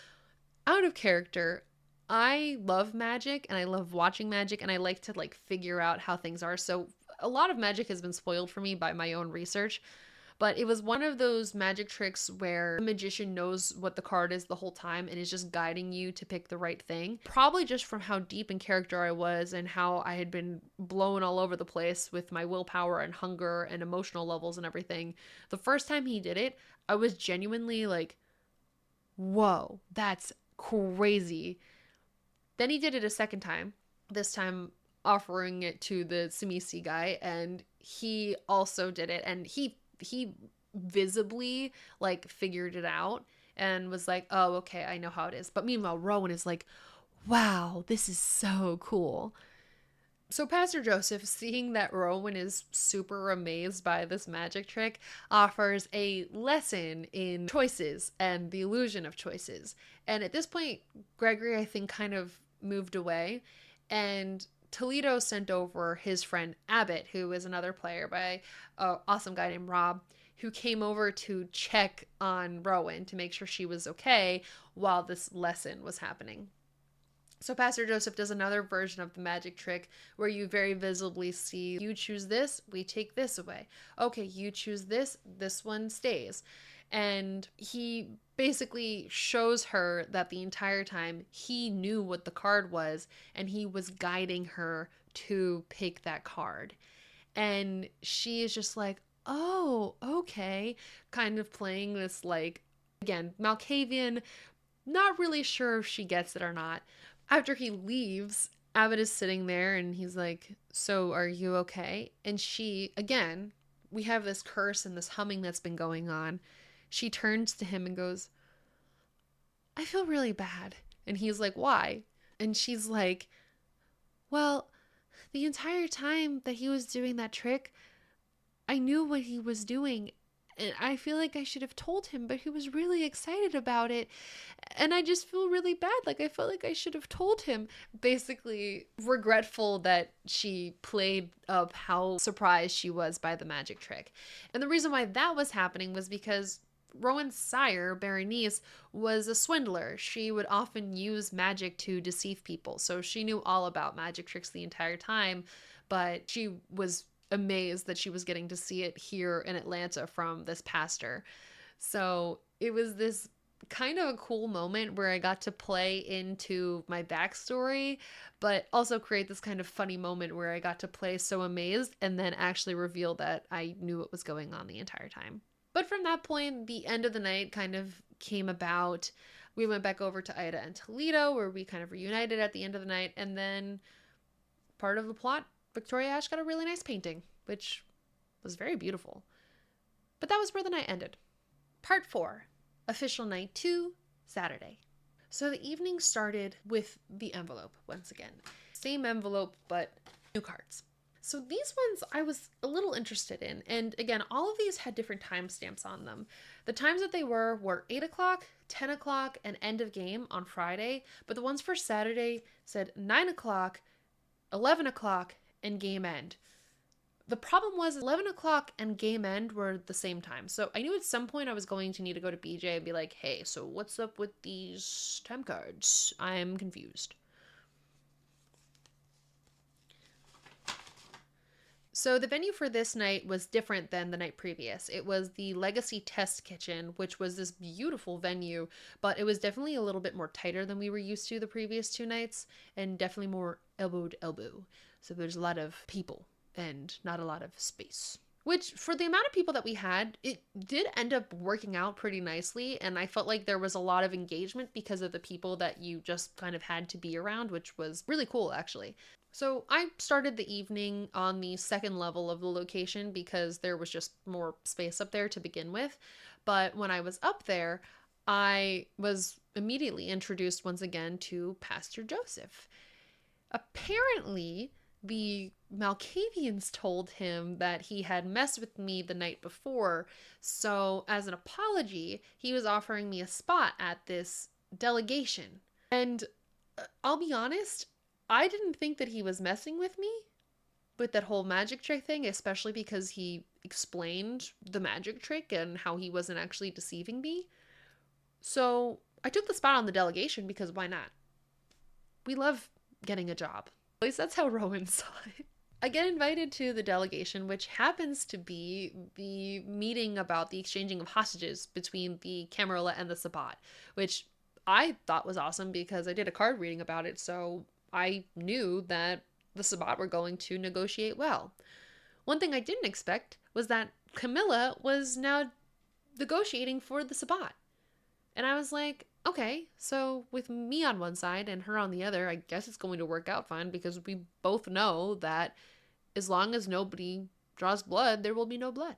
out of character, I love magic and I love watching magic and I like to like figure out how things are. So a lot of magic has been spoiled for me by my own research. But it was one of those magic tricks where the magician knows what the card is the whole time and is just guiding you to pick the right thing. Probably just from how deep in character I was and how I had been blown all over the place with my willpower and hunger and emotional levels and everything. The first time he did it, I was genuinely like, whoa, that's crazy. Then he did it a second time, this time offering it to the Simisi guy, and he also did it, and he visibly like figured it out and was like, oh, okay, I know how it is. But meanwhile, Rowan is like, wow, this is so cool. So Pastor Joseph, seeing that Rowan is super amazed by this magic trick, offers a lesson in choices and the illusion of choices. And at this point, Gregory, I think, kind of moved away, and Toledo sent over his friend Abbott, who is another player by an awesome guy named Rob, who came over to check on Rowan to make sure she was okay while this lesson was happening. So Pastor Joseph does another version of the magic trick where you very visibly see, you choose this, we take this away. Okay, you choose this, this one stays. And he basically shows her that the entire time he knew what the card was and he was guiding her to pick that card. And she is just like, oh, okay, kind of playing this like, again, Malkavian, not really sure if she gets it or not. After he leaves, Abbott is sitting there and he's like, so are you okay? And she, again, we have this curse and this humming that's been going on. She turns to him and goes, I feel really bad. And he's like, why? And she's like, well, the entire time that he was doing that trick, I knew what he was doing And I feel like I should have told him, but he was really excited about it. And I just feel really bad. Like, I felt like I should have told him. Basically, regretful that she played up how surprised she was by the magic trick. And the reason why that was happening was because Rowan's sire, Berenice, was a swindler. She would often use magic to deceive people. So she knew all about magic tricks the entire time, but she was amazed that she was getting to see it here in Atlanta from this pastor. So it was this kind of a cool moment where I got to play into my backstory, but also create this kind of funny moment where I got to play so amazed and then actually reveal that I knew what was going on the entire time. But from that point, the end of the night kind of came about. We went back over to Ida and Toledo, where we kind of reunited at the end of the night. And then part of the plot, Victoria Ash got a really nice painting, which was very beautiful. But that was where the night ended. Part 4, Official Night 2, Saturday. So the evening started with the envelope once again. Same envelope, but new cards. So these ones I was a little interested in. And again, all of these had different timestamps on them. The times that they were 8 o'clock, 10 o'clock, and end of game on Friday. But the ones for Saturday said 9 o'clock, 11 o'clock, and game end. The problem was 11 o'clock and game end were the same time. So I knew at some point I was going to need to go to BJ and be like, hey, so what's up with these time cards? I'm confused. So the venue for this night was different than the night previous. It was the Legacy Test Kitchen, which was this beautiful venue, but it was definitely a little bit more tighter than we were used to the previous 2 nights, and definitely more elbow to elbow. So there's a lot of people and not a lot of space. Which, for the amount of people that we had, it did end up working out pretty nicely, and I felt like there was a lot of engagement because of the people that you just kind of had to be around, which was really cool, actually. So I started the evening on the second level of the location because there was just more space up there to begin with. But when I was up there, I was immediately introduced once again to Pastor Joseph. Apparently, the Malkavians told him that he had messed with me the night before, so as an apology, he was offering me a spot at this delegation. And I'll be honest, I didn't think that he was messing with me with that whole magic trick thing, especially because he explained the magic trick and how he wasn't actually deceiving me. So I took the spot on the delegation because why not? We love getting a job. At least that's how Rowan saw it. I get invited to the delegation, which happens to be the meeting about the exchanging of hostages between the Camarilla and the Sabbat, which I thought was awesome because I did a card reading about it, so I knew that the Sabbat were going to negotiate well. One thing I didn't expect was that Camilla was now negotiating for the Sabbat. And I was like, okay, so with me on one side and her on the other, I guess it's going to work out fine because we both know that as long as nobody draws blood, there will be no blood.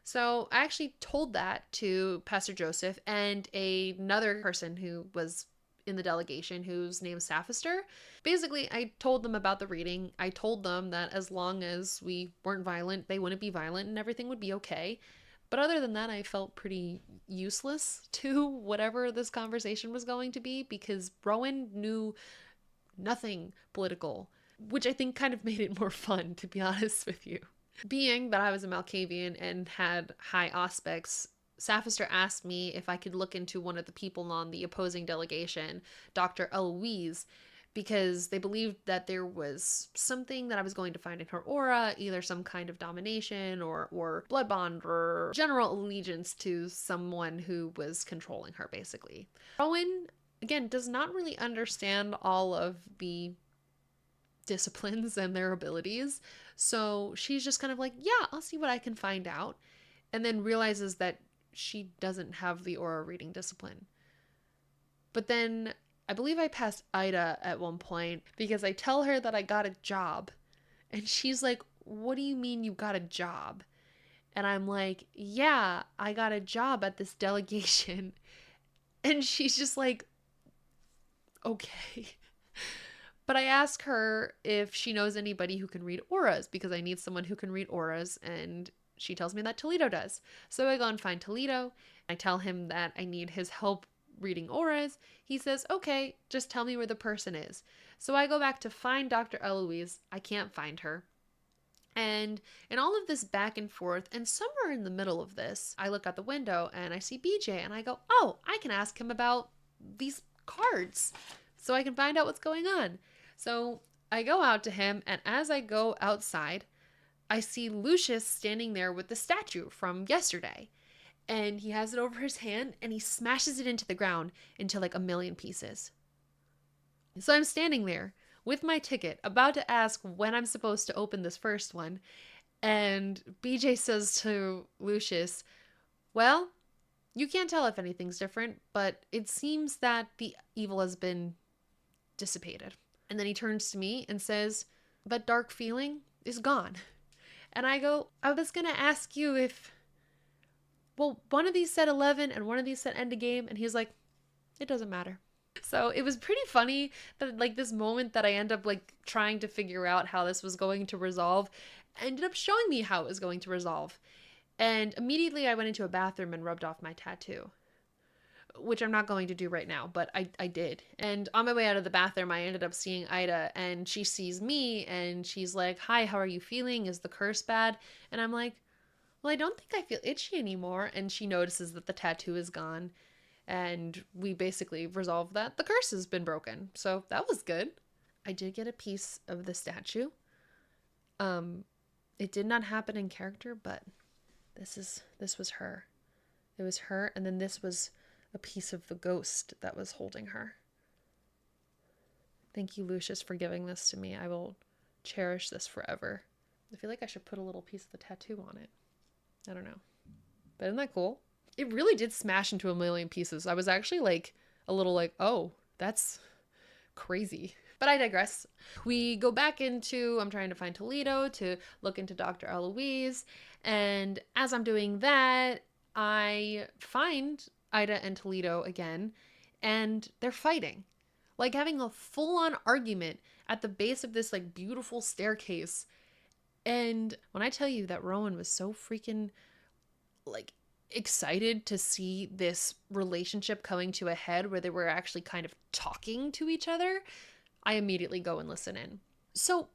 So I actually told that to Pastor Joseph and another person who was in the delegation whose name is Saphister. Basically, I told them about the reading. I told them that as long as we weren't violent, they wouldn't be violent and everything would be okay. But other than that, I felt pretty useless to whatever this conversation was going to be because Rowan knew nothing political, which I think kind of made it more fun, to be honest with you. Being that I was a Malkavian and had high aspects, Saphister asked me if I could look into one of the people on the opposing delegation, Dr. Eloise, because they believed that there was something that I was going to find in her aura, either some kind of domination or blood bond or general allegiance to someone who was controlling her, basically. Rowan, again, does not really understand all of the disciplines and their abilities, so she's just kind of like, yeah, I'll see what I can find out, and then realizes that she doesn't have the aura reading discipline. But then I believe I passed Ida at one point because I tell her that I got a job. And she's like, what do you mean you got a job? And I'm like, yeah, I got a job at this delegation. And she's just like, okay. But I ask her if she knows anybody who can read auras because I need someone who can read auras. And She tells me that Toledo does. So I go and find Toledo. I tell him that I need his help reading auras. He says, okay, just tell me where the person is. So I go back to find Dr. Eloise. I can't find her. And in all of this back and forth, and somewhere in the middle of this, I look out the window and I see BJ and I go, oh, I can ask him about these cards so I can find out what's going on. So I go out to him, and as I go outside, I see Lucius standing there with the statue from yesterday. And he has it over his hand and he smashes it into the ground into like a million pieces. So I'm standing there with my ticket, about to ask when I'm supposed to open this first one. And BJ says to Lucius, well, you can't tell if anything's different, but it seems that the evil has been dissipated. And then he turns to me and says, that dark feeling is gone. And I go, I was going to ask you if, well, one of these said 11 and one of these said end of game. And he's like, it doesn't matter. So it was pretty funny that like this moment that I end up like trying to figure out how this was going to resolve ended up showing me how it was going to resolve. And immediately I went into a bathroom and rubbed off my tattoo, which I'm not going to do right now, but I did. And on my way out of the bathroom, I ended up seeing Ida, and she sees me and she's like, hi, how are you feeling? Is the curse bad? And I'm like, well, I don't think I feel itchy anymore. And she notices that the tattoo is gone. And we basically resolved that the curse has been broken. So that was good. I did get a piece of the statue. It did not happen in character, but this was her. It was her, and then this was a piece of the ghost that was holding her. Thank you, Lucius, for giving this to me. I will cherish this forever. I feel like I should put a little piece of the tattoo on it. I don't know. But isn't that cool? It really did smash into a million pieces. I was actually like a little like, oh, that's crazy. But I digress. We go back into, I'm trying to find Toledo to look into Dr. Eloise. And as I'm doing that, I find Ida and Toledo again, and they're fighting. Like having a full-on argument at the base of this like beautiful staircase. And when I tell you that Rowan was so freaking like excited to see this relationship coming to a head where they were actually kind of talking to each other, I immediately go and listen in. So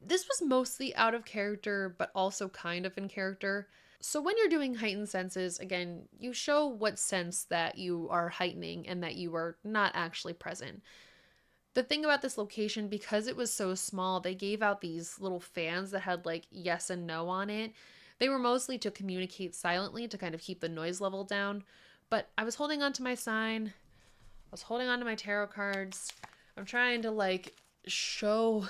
this was mostly out of character, but also kind of in character. So when you're doing heightened senses, again, you show what sense that you are heightening and that you are not actually present. The thing about this location, because it was so small, they gave out these little fans that had like yes and no on it. They were mostly to communicate silently to kind of keep the noise level down. But I was holding on to my sign. I was holding on to my tarot cards. I'm trying to like show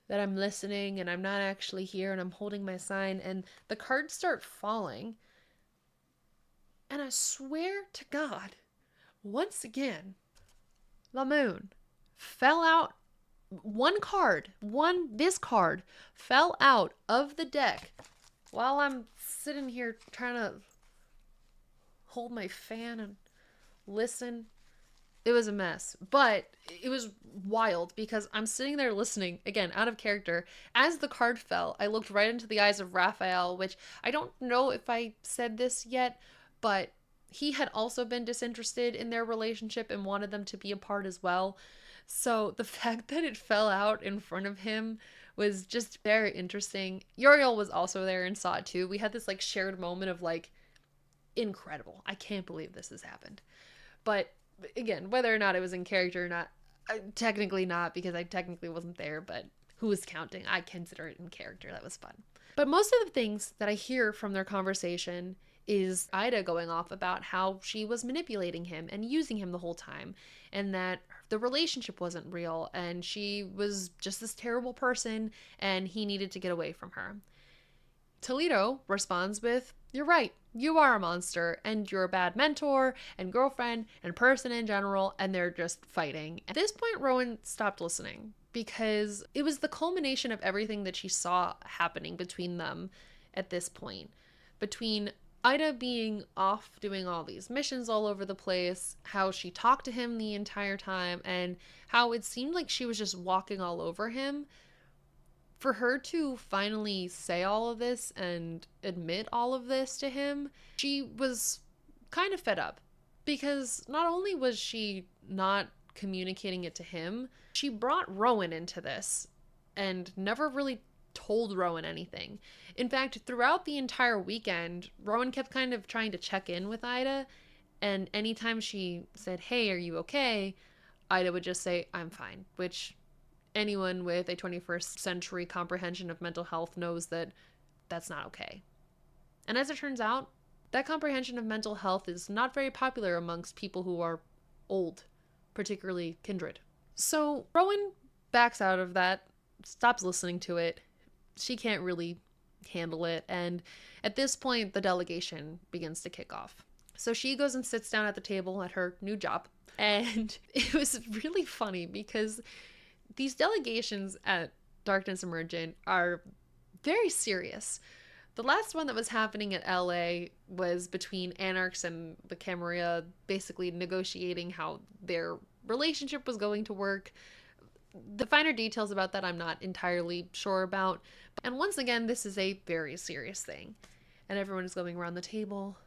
that I'm listening and I'm not actually here, and I'm holding my sign, and the cards start falling. And I swear to God, once again, the moon fell out. This card fell out of the deck while I'm sitting here trying to hold my fan and listen. It was a mess, but it was wild because I'm sitting there listening, again, out of character. As the card fell, I looked right into the eyes of Raphael, which I don't know if I said this yet, but he had also been disinterested in their relationship and wanted them to be apart as well. So the fact that it fell out in front of him was just very interesting. Uriel was also there and saw it too. We had this like shared moment of like, incredible. I can't believe this has happened. But again, whether or not it was in character or not, technically not, because I technically wasn't there, but who was counting? I consider it in character. That was fun. But most of the things that I hear from their conversation is Ida going off about how she was manipulating him and using him the whole time, and that the relationship wasn't real, and she was just this terrible person, and he needed to get away from her. Toledo responds with, you're right, you are a monster, and you're a bad mentor, and girlfriend, and person in general, and they're just fighting. At this point, Rowan stopped listening, because it was the culmination of everything that she saw happening between them at this point. Between Ida being off doing all these missions all over the place, how she talked to him the entire time, and how it seemed like she was just walking all over him. For her to finally say all of this and admit all of this to him, she was kind of fed up. Because not only was she not communicating it to him, she brought Rowan into this and never really told Rowan anything. In fact, throughout the entire weekend, Rowan kept kind of trying to check in with Ida, and anytime she said, "Hey, are you okay?" Ida would just say, "I'm fine," which anyone with a 21st century comprehension of mental health knows that that's not okay. And as it turns out, that comprehension of mental health is not very popular amongst people who are old, particularly kindred. So Rowan backs out of that, stops listening to it. She can't really handle it. And at this point, the delegation begins to kick off. So she goes and sits down at the table at her new job. And it was really funny because these delegations at Darkness Emergent are very serious. The last one that was happening at LA was between Anarchs and the Camarilla, basically negotiating how their relationship was going to work. The finer details about that I'm not entirely sure about. And once again, this is a very serious thing. And everyone is going around the table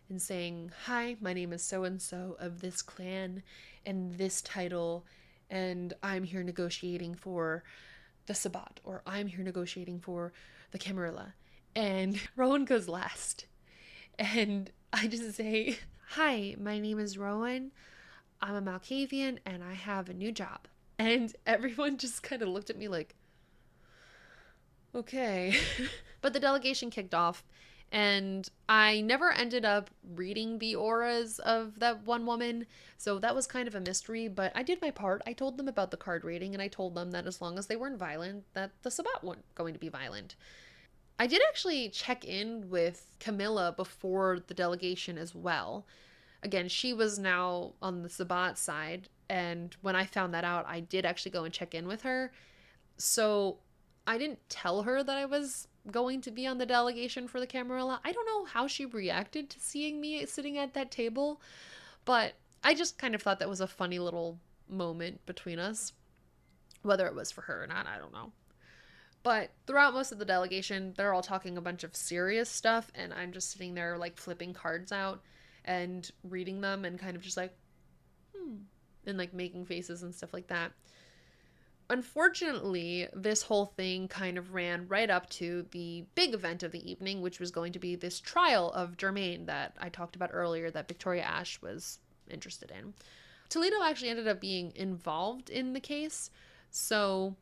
and saying, "Hi, my name is so-and-so of this clan and this title, and I'm here negotiating for the Sabbat," or "I'm here negotiating for the Camarilla." And Rowan goes last. And I just say, "Hi, my name is Rowan. I'm a Malkavian and I have a new job." And everyone just kind of looked at me like, okay. But the delegation kicked off, and I never ended up reading the auras of that one woman, so that was kind of a mystery, but I did my part. I told them about the card reading, and I told them that as long as they weren't violent, that the Sabbat weren't going to be violent. I did actually check in with Camilla before the delegation as well. Again, she was now on the Sabbat side, and when I found that out, I did actually go and check in with her. So I didn't tell her that I was going to be on the delegation for the Camarilla. I don't know how she reacted to seeing me sitting at that table, but I just kind of thought that was a funny little moment between us. Whether it was for her or not, I don't know. But throughout most of the delegation, they're all talking a bunch of serious stuff, and I'm just sitting there, like, flipping cards out and reading them and kind of just like, and, like, making faces and stuff like that. Unfortunately, this whole thing kind of ran right up to the big event of the evening, which was going to be this trial of Germaine that I talked about earlier that Victoria Ash was interested in. Toledo actually ended up being involved in the case, so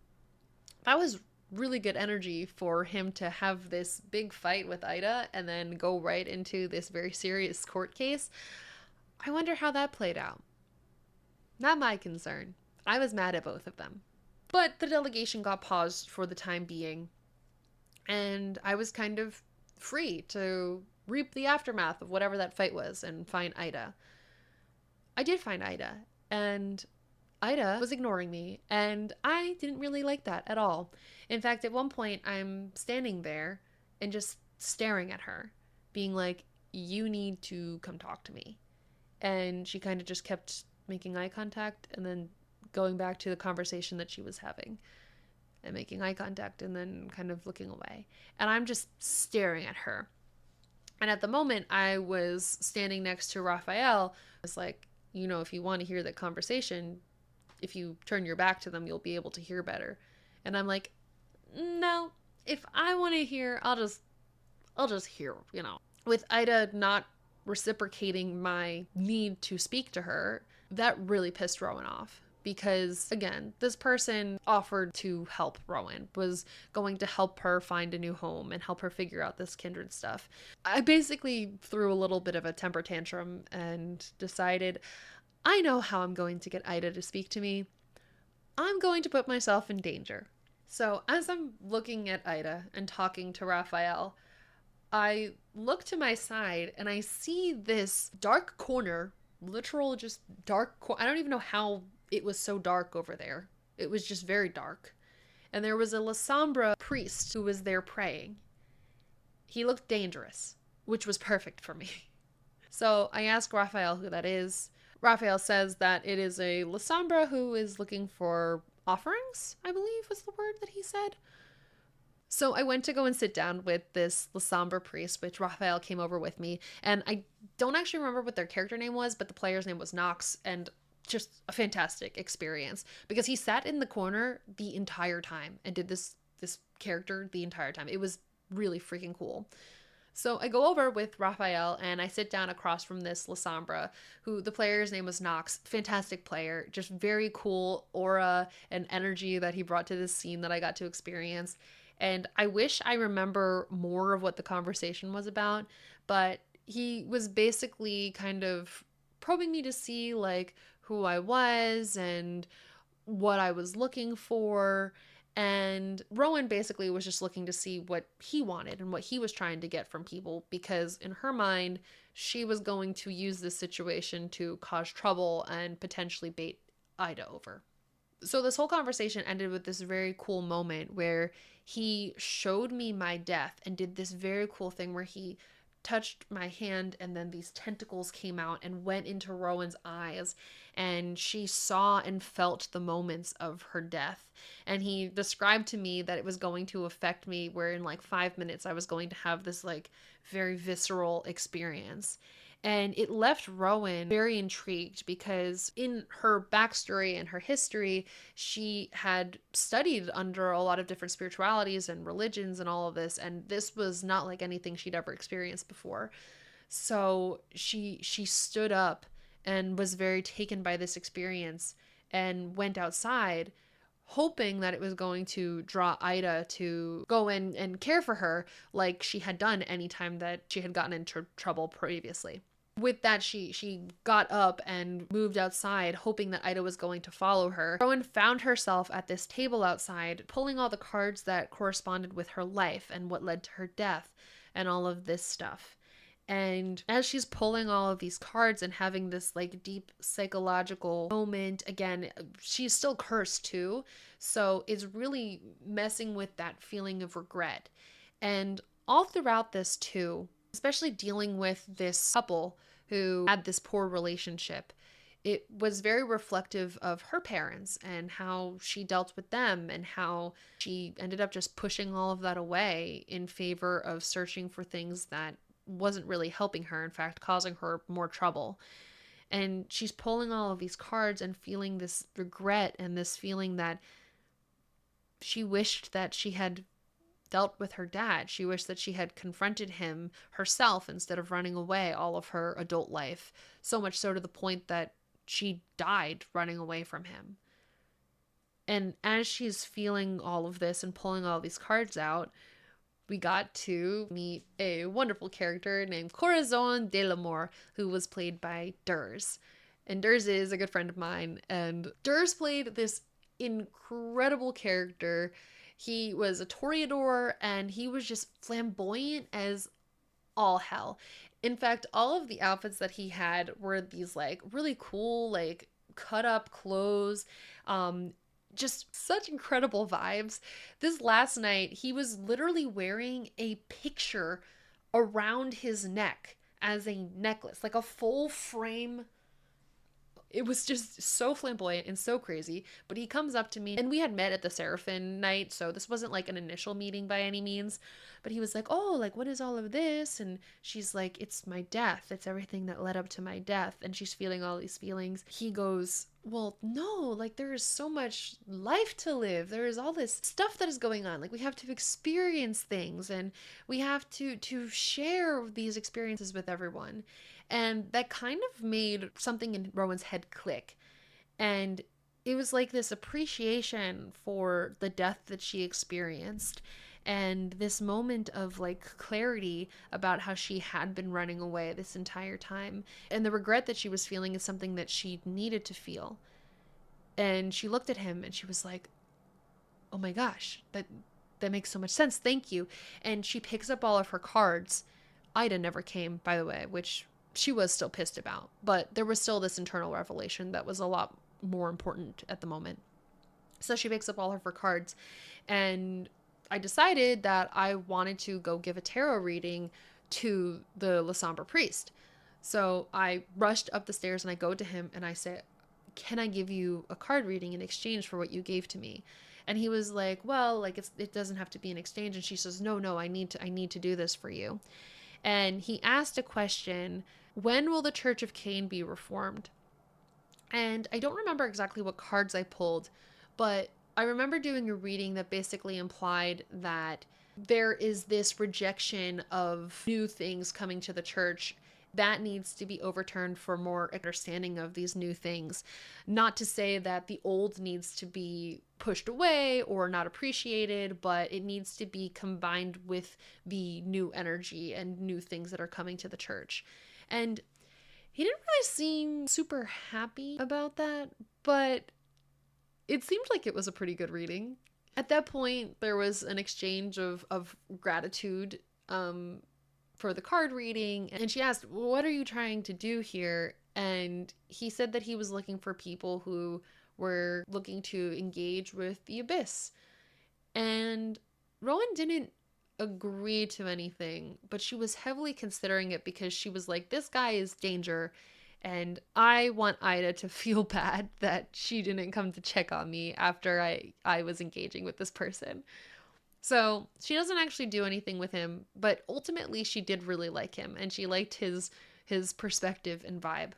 that was really good energy for him to have this big fight with Ida and then go right into this very serious court case. I wonder how that played out. Not my concern. I was mad at both of them. But the delegation got paused for the time being, and I was kind of free to reap the aftermath of whatever that fight was and find Ida. I did find Ida, and Ida was ignoring me, and I didn't really like that at all. In fact, at one point, I'm standing there and just staring at her, being like, "You need to come talk to me." And she kind of just kept making eye contact and then going back to the conversation that she was having and making eye contact and then kind of looking away. And I'm just staring at her. And at the moment, I was standing next to Raphael. I was like, if you want to hear that conversation, if you turn your back to them, you'll be able to hear better. And I'm like, no, if I want to hear, I'll just hear, With Ida not reciprocating my need to speak to her, that really pissed Rowan off. Because, again, this person offered to help Rowan, was going to help her find a new home and help her figure out this kindred stuff. I basically threw a little bit of a temper tantrum and decided, I know how I'm going to get Ida to speak to me. I'm going to put myself in danger. So as I'm looking at Ida and talking to Raphael, I look to my side and I see this dark corner, literal just dark I don't even know how it was so dark over there. It was just very dark. And there was a La Sombra priest who was there praying. He looked dangerous, which was perfect for me. So I asked Raphael who that is. Raphael says that it is a La Sombra who is looking for offerings, I believe was the word that he said. So I went to go and sit down with this Lasombra priest, which Raphael came over with me. And I don't actually remember what their character name was, but the player's name was Nox. And just a fantastic experience because he sat in the corner the entire time and did this character the entire time. It was really freaking cool. So I go over with Raphael and I sit down across from this Lasombra, who the player's name was Nox. Fantastic player, just very cool aura and energy that he brought to this scene that I got to experience. And I wish I remember more of what the conversation was about, but he was basically kind of probing me to see like who I was and what I was looking for. And Rowan basically was just looking to see what he wanted and what he was trying to get from people because, in her mind, she was going to use this situation to cause trouble and potentially bait Ida over. So, this whole conversation ended with this very cool moment where he showed me my death and did this very cool thing where he touched my hand and then these tentacles came out and went into Rowan's eyes and she saw and felt the moments of her death. And he described to me that it was going to affect me where in like 5 minutes I was going to have this like very visceral experience. And it left Rowan very intrigued because in her backstory and her history, she had studied under a lot of different spiritualities and religions and all of this. And this was not like anything she'd ever experienced before. So she stood up and was very taken by this experience and went outside hoping that it was going to draw Ida to go in and care for her like she had done anytime that she had gotten into trouble previously. With that, she got up and moved outside, hoping that Ida was going to follow her. Rowan found herself at this table outside, pulling all the cards that corresponded with her life and what led to her death and all of this stuff. And as she's pulling all of these cards and having this like deep psychological moment, again, she's still cursed too. So it's really messing with that feeling of regret. And all throughout this too, especially dealing with this couple who had this poor relationship, it was very reflective of her parents and how she dealt with them and how she ended up just pushing all of that away in favor of searching for things that wasn't really helping her, in fact, causing her more trouble. And she's pulling all of these cards and feeling this regret and this feeling that she wished that she had dealt with her dad. She wished that she had confronted him herself instead of running away all of her adult life. So much so to the point that she died running away from him. And as she's feeling all of this and pulling all these cards out, we got to meet a wonderful character named Corazon de l'Amour, who was played by Durs. And Durs is a good friend of mine. And Durs played this incredible character. He was a toreador and he was just flamboyant as all hell. In fact, all of the outfits that he had were these like really cool, like cut up clothes. Just such incredible vibes. This last night, he was literally wearing a picture around his neck as a necklace, like a full frame. It was just so flamboyant and so crazy. But he comes up to me, and we had met at the Seraphim night, so this wasn't like an initial meeting by any means. But he was like, "Oh, like, what is all of this?" And she's like, "It's my death. It's everything that led up to my death." And she's feeling all these feelings. He goes, "Well, no, like, there is so much life to live. There is all this stuff that is going on. Like, we have to experience things, and we have to share these experiences with everyone." And that kind of made something in Rowan's head click. And it was like this appreciation for the death that she experienced and this moment of like clarity about how she had been running away this entire time. And the regret that she was feeling is something that she needed to feel. And she looked at him and she was like, "Oh my gosh, that makes so much sense. Thank you." And she picks up all of her cards. Ida never came, by the way, which she was still pissed about, but there was still this internal revelation that was a lot more important at the moment. So she picks up all of her cards, and I decided that I wanted to go give a tarot reading to the Lasombra priest. So I rushed up the stairs and I go to him and I say, "Can I give you a card reading in exchange for what you gave to me?" And he was like, well, like it doesn't have to be an exchange. And she says, no, I need to do this for you. And he asked a question, when will the Church of Cain be reformed? And I don't remember exactly what cards I pulled, but I remember doing a reading that basically implied that there is this rejection of new things coming to the church that needs to be overturned for more understanding of these new things. Not to say that the old needs to be pushed away or not appreciated, but it needs to be combined with the new energy and new things that are coming to the church. And he didn't really seem super happy about that, but it seemed like it was a pretty good reading. At that point, there was an exchange of gratitude for the card reading, and she asked, what are you trying to do here? And he said that he was looking for people who were looking to engage with the abyss. And Rowan didn't agree to anything, but she was heavily considering it because she was like, this guy is danger, and I want Ida to feel bad that she didn't come to check on me after I was engaging with this person. So she doesn't actually do anything with him, but ultimately she did really like him, and she liked his perspective and vibe.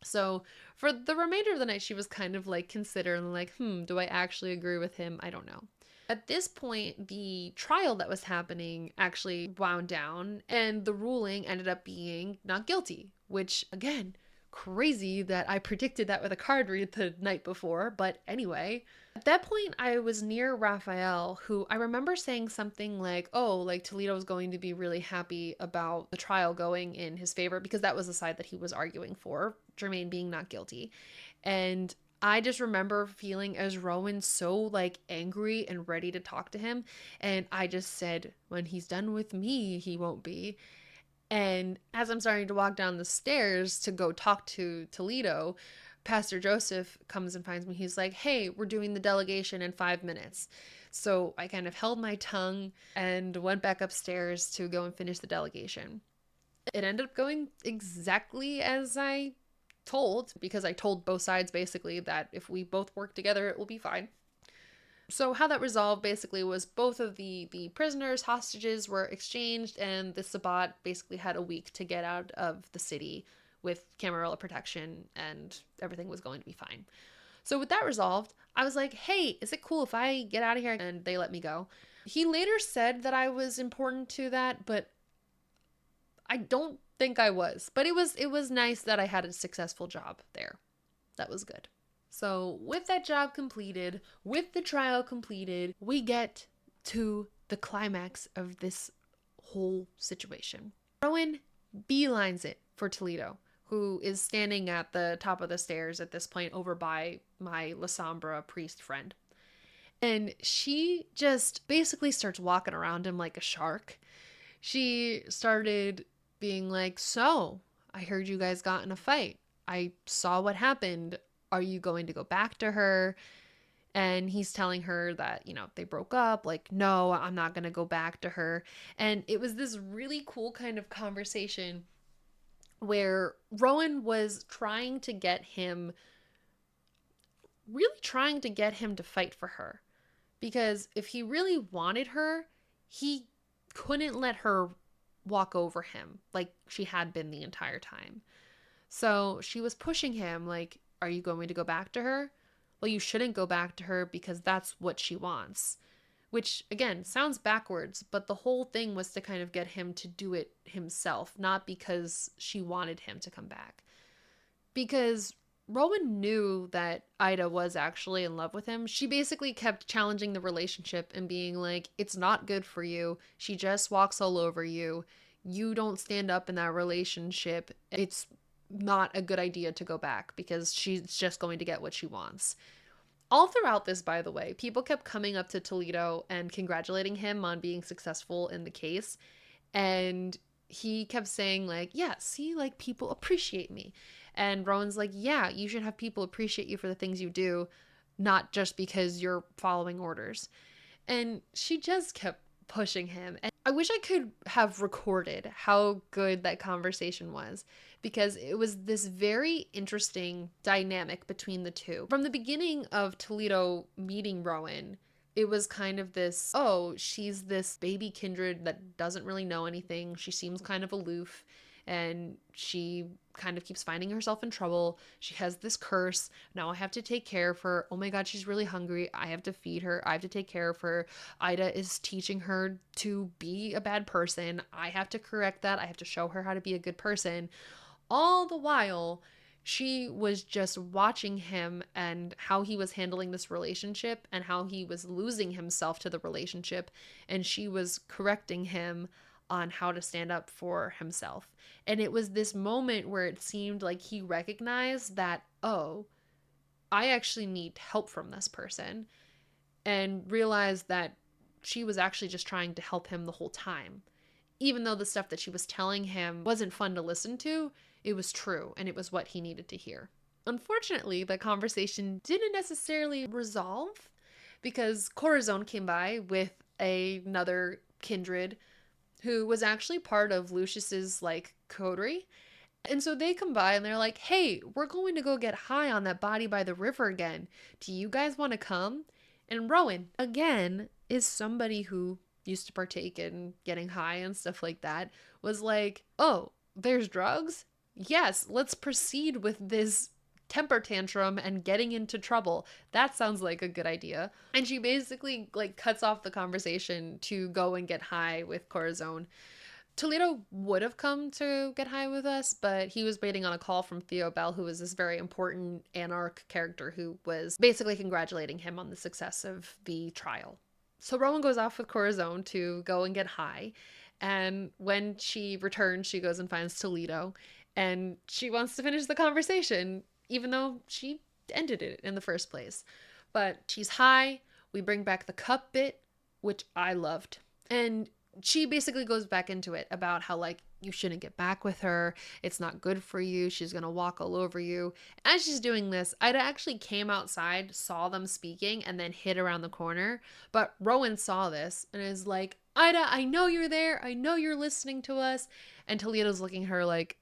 So for the remainder of the night, she was kind of like considering like, do I actually agree with him? I don't know. At this point, the trial that was happening actually wound down, and the ruling ended up being not guilty, which, again, crazy that I predicted that with a card read the night before. But anyway, at that point, I was near Raphael, who I remember saying something like, oh, like Toledo's going to be really happy about the trial going in his favor, because that was the side that he was arguing for, Jermaine being not guilty. And I just remember feeling as Rowan so like angry and ready to talk to him. And I just said, when he's done with me, he won't be. And as I'm starting to walk down the stairs to go talk to Toledo, Pastor Joseph comes and finds me. He's like, hey, we're doing the delegation in 5 minutes. So I kind of held my tongue and went back upstairs to go and finish the delegation. It ended up going exactly as I told, because I told both sides basically that if we both work together, it will be fine. So how that resolved basically was both of the prisoners, hostages were exchanged, and the Sabbat basically had a week to get out of the city with Camarilla protection, and everything was going to be fine. So with that resolved, I was like, hey, is it cool if I get out of here? And they let me go. He later said that I was important to that, but I don't think I was. But it was nice that I had a successful job there. That was good. So with that job completed, with the trial completed, we get to the climax of this whole situation. Rowan beelines it for Toledo, who is standing at the top of the stairs at this point over by my La Sombra priest friend. And she just basically starts walking around him like a shark. She started being like, so, I heard you guys got in a fight. I saw what happened. Are you going to go back to her? And he's telling her that, they broke up. Like, no, I'm not going to go back to her. And it was this really cool kind of conversation where Rowan was really trying to get him to fight for her. Because if he really wanted her, he couldn't let her walk over him like she had been the entire time. So she was pushing him like, are you going to go back to her? Well, you shouldn't go back to her because that's what she wants. Which, again, sounds backwards, but the whole thing was to kind of get him to do it himself, not because she wanted him to come back. Because Rowan knew that Ida was actually in love with him. She basically kept challenging the relationship and being like, it's not good for you. She just walks all over you. You don't stand up in that relationship. It's not a good idea to go back because she's just going to get what she wants. All throughout this, by the way, people kept coming up to Toledo and congratulating him on being successful in the case. And he kept saying like, yeah, see, like people appreciate me. And Rowan's like, yeah, you should have people appreciate you for the things you do, not just because you're following orders. And she just kept pushing him. And I wish I could have recorded how good that conversation was, because it was this very interesting dynamic between the two. From the beginning of Toledo meeting Rowan, it was kind of this, oh, she's this baby kindred that doesn't really know anything. She seems kind of aloof, and she kind of keeps finding herself in trouble. She has this curse. Now I have to take care of her. Oh my God, she's really hungry. I have to feed her. I have to take care of her. Ida is teaching her to be a bad person. I have to correct that. I have to show her how to be a good person. All the while, she was just watching him and how he was handling this relationship and how he was losing himself to the relationship. And she was correcting him on how to stand up for himself. And it was this moment where it seemed like he recognized that, oh, I actually need help from this person, and realized that she was actually just trying to help him the whole time. Even though the stuff that she was telling him wasn't fun to listen to, it was true, and it was what he needed to hear. Unfortunately, the conversation didn't necessarily resolve, because Corazon came by with another kindred who was actually part of Lucius's, like, coterie. And so they come by and they're like, hey, we're going to go get high on that body by the river again. Do you guys want to come? And Rowan, again, is somebody who used to partake in getting high and stuff like that, was like, oh, there's drugs? Yes, let's proceed with this temper tantrum and getting into trouble. That sounds like a good idea. And she basically, like, cuts off the conversation to go and get high with Corazon. Toledo would have come to get high with us, but he was waiting on a call from Theo Bell, who was this very important anarch character who was basically congratulating him on the success of the trial. So Rowan goes off with Corazon to go and get high. And when she returns, she goes and finds Toledo. And she wants to finish the conversation, even though she ended it in the first place. But she's high. We bring back the cup bit, which I loved. And she basically goes back into it about how, like, you shouldn't get back with her. It's not good for you. She's going to walk all over you. As she's doing this, Ida actually came outside, saw them speaking, and then hid around the corner. But Rowan saw this and is like, Ida, I know you're there. I know you're listening to us. And Toledo's looking at her like,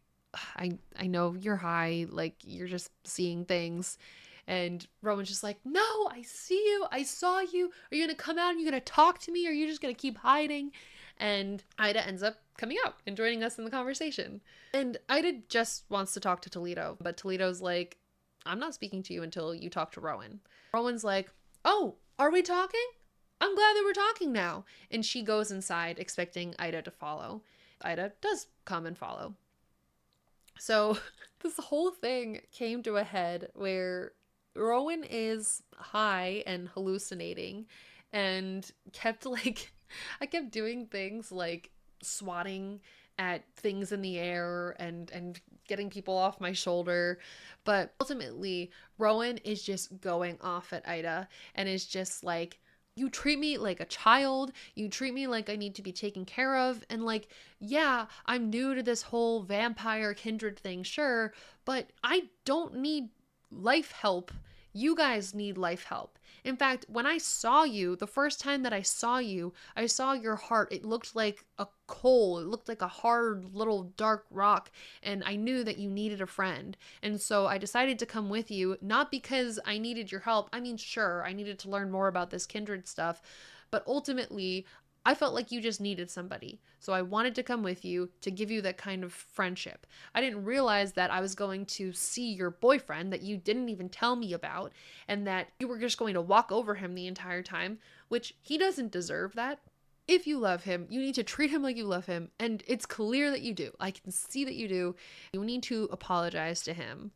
I know you're high. Like, you're just seeing things. And Rowan's just like, no, I see you. I saw you. Are you going to come out and you're going to talk to me? Or are you just going to keep hiding? And Ida ends up coming out and joining us in the conversation. And Ida just wants to talk to Toledo, but Toledo's like, I'm not speaking to you until you talk to Rowan. Rowan's like, oh, are we talking? I'm glad that we're talking now. And she goes inside expecting Ida to follow. Ida does come and follow. So this whole thing came to a head where Rowan is high and hallucinating and kept, like, I kept doing things like swatting at things in the air and getting people off my shoulder. But ultimately, Rowan is just going off at Ida and is just like, you treat me like a child. You treat me like I need to be taken care of. And, like, yeah, I'm new to this whole vampire kindred thing, sure, but I don't need life help. You guys need life help. In fact, when I saw you, the first time that I saw you, I saw your heart. It looked like a coal. It looked like a hard little dark rock. And I knew that you needed a friend. And so I decided to come with you, not because I needed your help. I mean, sure, I needed to learn more about this kindred stuff. But ultimately, I felt like you just needed somebody. So I wanted to come with you to give you that kind of friendship. I didn't realize that I was going to see your boyfriend that you didn't even tell me about, and that you were just going to walk over him the entire time, which he doesn't deserve that. If you love him, you need to treat him like you love him, and it's clear that you do. I can see that you do. You need to apologize to him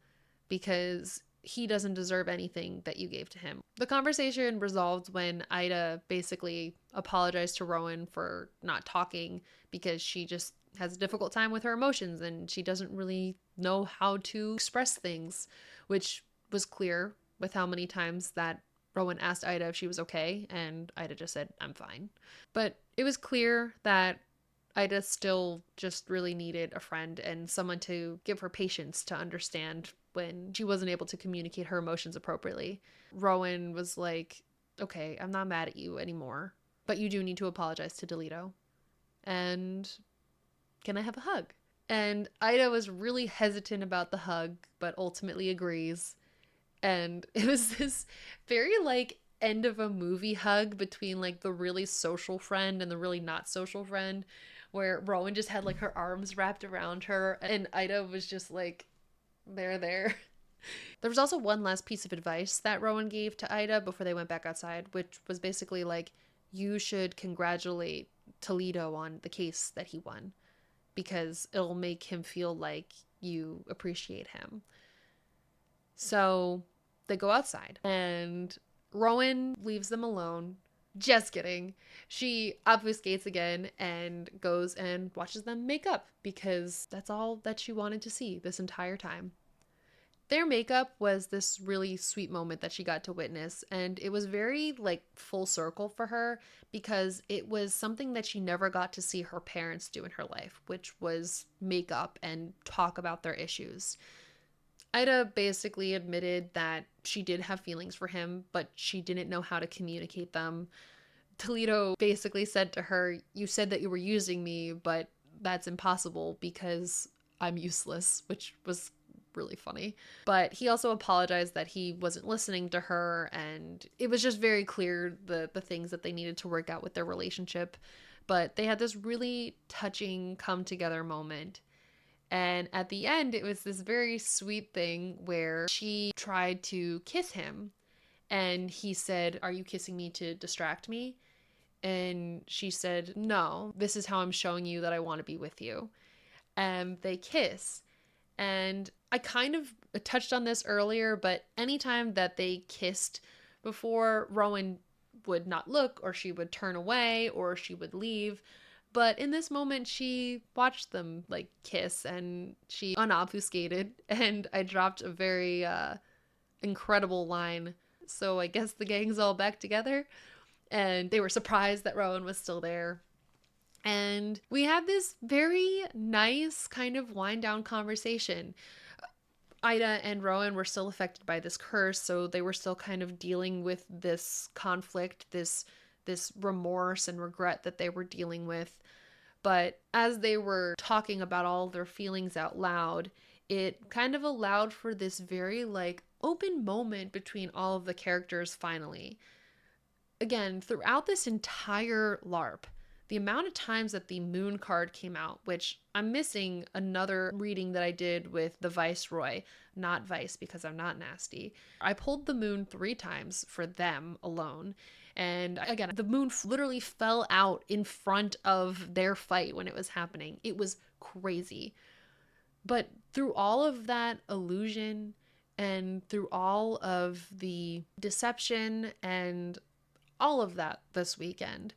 because he doesn't deserve anything that you gave to him. The conversation resolved when Ida basically apologized to Rowan for not talking because she just has a difficult time with her emotions and she doesn't really know how to express things, which was clear with how many times that Rowan asked Ida if she was okay, and Ida just said, I'm fine. But it was clear that Ida still just really needed a friend and someone to give her patience to understand when she wasn't able to communicate her emotions appropriately. Rowan was like, okay, I'm not mad at you anymore. but you do need to apologize to Toledo. And can I have a hug? And Ida was really hesitant about the hug, but ultimately agrees. And it was this very like end of a movie hug between like the really social friend and the really not social friend, where Rowan just had like her arms wrapped around her and Ida was just like there. There was also one last piece of advice that Rowan gave to Ida before they went back outside, which was basically like, you should congratulate Toledo on the case that he won because it'll make him feel like you appreciate him. So they go outside and Rowan leaves them alone. Just kidding. She obfuscates again and goes and watches them make up because that's all that she wanted to see this entire time. Their makeup was this really sweet moment that she got to witness, and it was very like full circle for her because it was something that she never got to see her parents do in her life, which was make up and talk about their issues. Ida basically admitted that she did have feelings for him, but she didn't know how to communicate them. Toledo basically said to her, "You said that you were using me, but that's impossible because I'm useless," which was really funny. But he also apologized that he wasn't listening to her, and it was just very clear the things that they needed to work out with their relationship. But they had this really touching come together moment. And at the end, it was this very sweet thing where she tried to kiss him. And he said, "Are you kissing me to distract me?" And she said, "No, this is how I'm showing you that I want to be with you." And they kiss. And I kind of touched on this earlier, but anytime that they kissed before, Rowan would not look, or she would turn away, or she would leave. But in this moment, she watched them like kiss and she unobfuscated. And I dropped a very incredible line. "So I guess the gang's all back together." And they were surprised that Rowan was still there. And we had this very nice kind of wind down conversation. Ida and Rowan were still affected by this curse, so they were still kind of dealing with this conflict, this remorse and regret that they were dealing with. But as they were talking about all their feelings out loud, it kind of allowed for this very like open moment between all of the characters finally. Again, throughout this entire LARP, the amount of times that the moon card came out, which I'm missing another reading that I did with the Viceroy, not Vice because I'm not nasty. I pulled the moon 3 times for them alone. And again, the moon literally fell out in front of their fight when it was happening. It was crazy. But through all of that illusion and through all of the deception and all of that this weekend,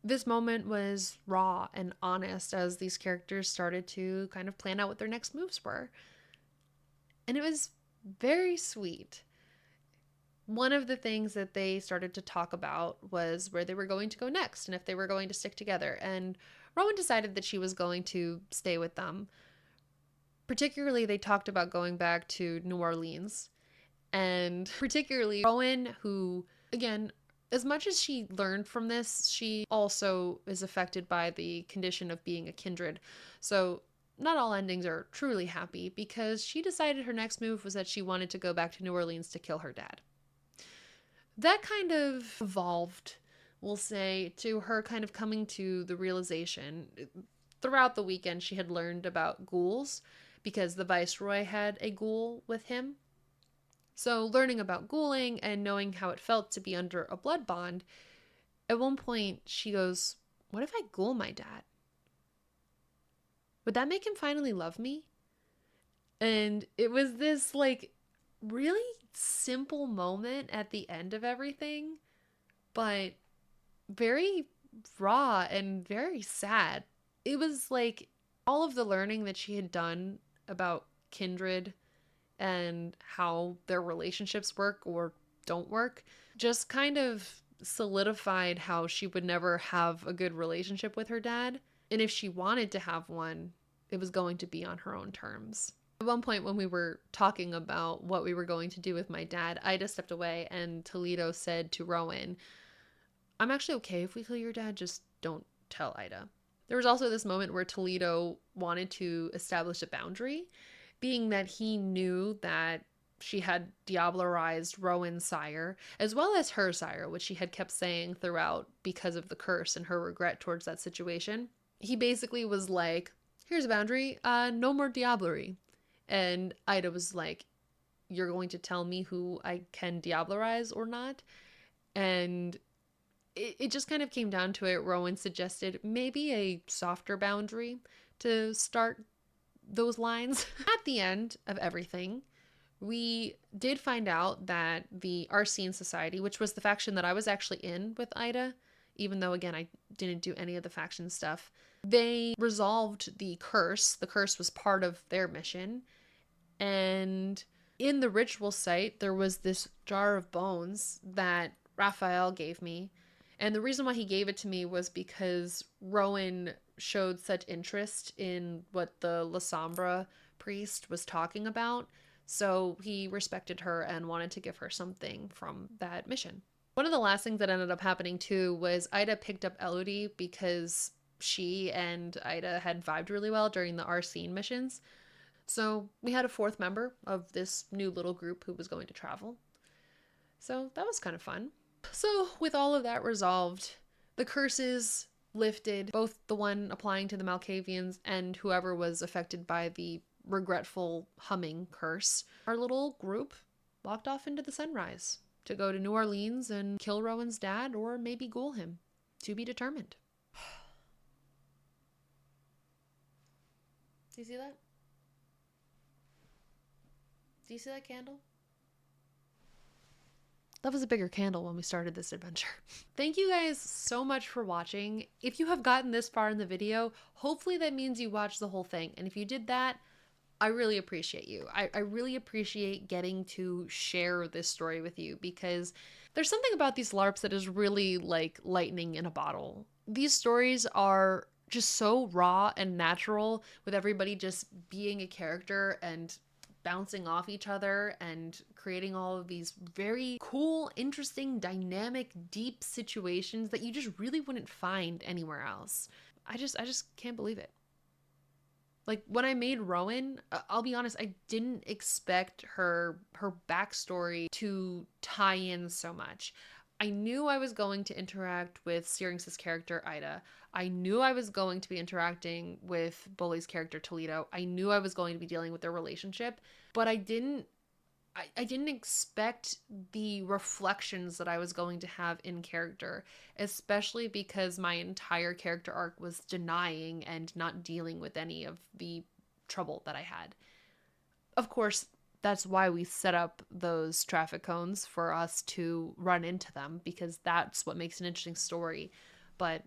this moment was raw and honest as these characters started to kind of plan out what their next moves were. And it was very sweet. One of the things that they started to talk about was where they were going to go next and if they were going to stick together. And Rowan decided that she was going to stay with them. Particularly, they talked about going back to New Orleans. And particularly Rowan, who, again, as much as she learned from this, she also is affected by the condition of being a kindred. So not all endings are truly happy because she decided her next move was that she wanted to go back to New Orleans to kill her dad. That kind of evolved, we'll say, to her kind of coming to the realization. Throughout the weekend, she had learned about ghouls because the Viceroy had a ghoul with him. So learning about ghouling and knowing how it felt to be under a blood bond, at one point she goes, "What if I ghoul my dad? Would that make him finally love me?" And it was this like really simple moment at the end of everything, but very raw and very sad. It was like all of the learning that she had done about kindred and how their relationships work or don't work just kind of solidified how she would never have a good relationship with her dad. And if she wanted to have one, it was going to be on her own terms. At one point when we were talking about what we were going to do with my dad, Ida stepped away and Toledo said to Rowan, I'm actually okay if we kill your dad, just don't tell Ida. There was also this moment where Toledo wanted to establish a boundary, being that he knew that she had diablerized Rowan's sire, as well as her sire, which she had kept saying throughout because of the curse and her regret towards that situation. He basically was like, here's a boundary, no more diablerie. And Ida was like, you're going to tell me who I can diablerize or not? And it just kind of came down to it. Rowan suggested maybe a softer boundary to start those lines. At the end of everything, we did find out that the Arsene Society, which was the faction that I was actually in with Ida, even though, again, I didn't do any of the faction stuff, they resolved the curse. The curse was part of their mission. And in the ritual site, there was this jar of bones that Raphael gave me. And the reason why he gave it to me was because Rowan showed such interest in what the La Sombra priest was talking about. So he respected her and wanted to give her something from that mission. One of the last things that ended up happening too was Ida picked up Elodie because she and Ida had vibed really well during the Arsene missions. So we had a fourth member of this new little group who was going to travel. So that was kind of fun. So with all of that resolved, the curses lifted, both the one applying to the Malkavians and whoever was affected by the regretful humming curse. Our little group walked off into the sunrise to go to New Orleans and kill Rowan's dad or maybe ghoul him. To be determined. Do you see that? Do you see that candle? That was a bigger candle when we started this adventure. Thank you guys so much for watching. If you have gotten this far in the video, hopefully that means you watched the whole thing. And if you did that, I really appreciate you. I really appreciate getting to share this story with you because there's something about these LARPs that is really like lightning in a bottle. These stories are just so raw and natural, with everybody just being a character and bouncing off each other and creating all of these very cool, interesting, dynamic, deep situations that you just really wouldn't find anywhere else. I just can't believe it. Like when I made Rowan, I'll be honest, I didn't expect her backstory to tie in so much. I knew I was going to interact with Syrinx's character Ida. I knew I was going to be interacting with Bully's character Toledo. I knew I was going to be dealing with their relationship, but I didn't expect the reflections that I was going to have in character, especially because my entire character arc was denying and not dealing with any of the trouble that I had. Of course, that's why we set up those traffic cones, for us to run into them, because that's what makes an interesting story. But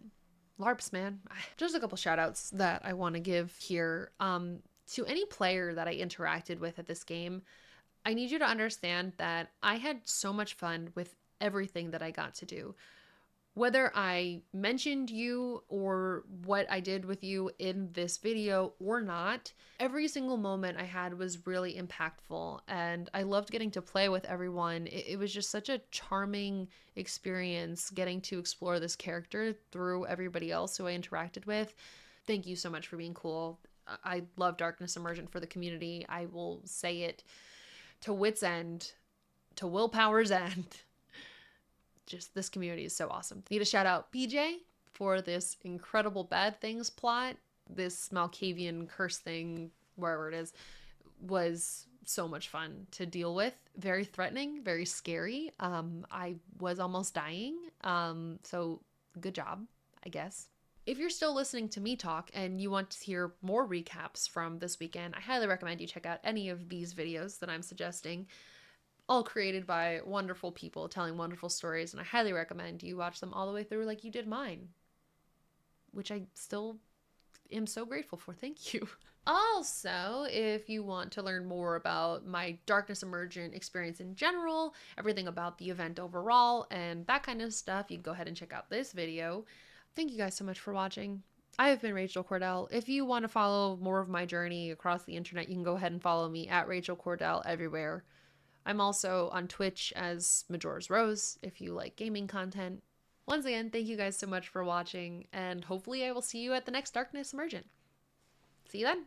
LARPs, man. Just a couple shout outs that I want to give here. To any player that I interacted with at this game, I need you to understand that I had so much fun with everything that I got to do. Whether I mentioned you or what I did with you in this video or not, every single moment I had was really impactful, and I loved getting to play with everyone. It was just such a charming experience getting to explore this character through everybody else who I interacted with. Thank you so much for being cool. I love Darkness Emergent for the community. I will say it to wit's end, to willpower's end. Just this community is so awesome. Need to shout out BJ for this incredible bad things plot. This Malkavian curse thing, wherever it is, was so much fun to deal with. Very threatening, very scary. I was almost dying. So good job, I guess. If you're still listening to me talk and you want to hear more recaps from this weekend, I highly recommend you check out any of these videos that I'm suggesting. All created by wonderful people telling wonderful stories, and I highly recommend you watch them all the way through like you did mine, which I still am so grateful for. Thank you. Also, if you want to learn more about my Darkness Emergent experience in general, everything about the event overall, and that kind of stuff, you can go ahead and check out this video. Thank you guys so much for watching. I have been Rachel Cordell. If you want to follow more of my journey across the internet, you can go ahead and follow me at Rachel Cordell everywhere. I'm also on Twitch as Majora's Rose if you like gaming content. Once again, thank you guys so much for watching, and hopefully I will see you at the next Darkness Emergent. See you then!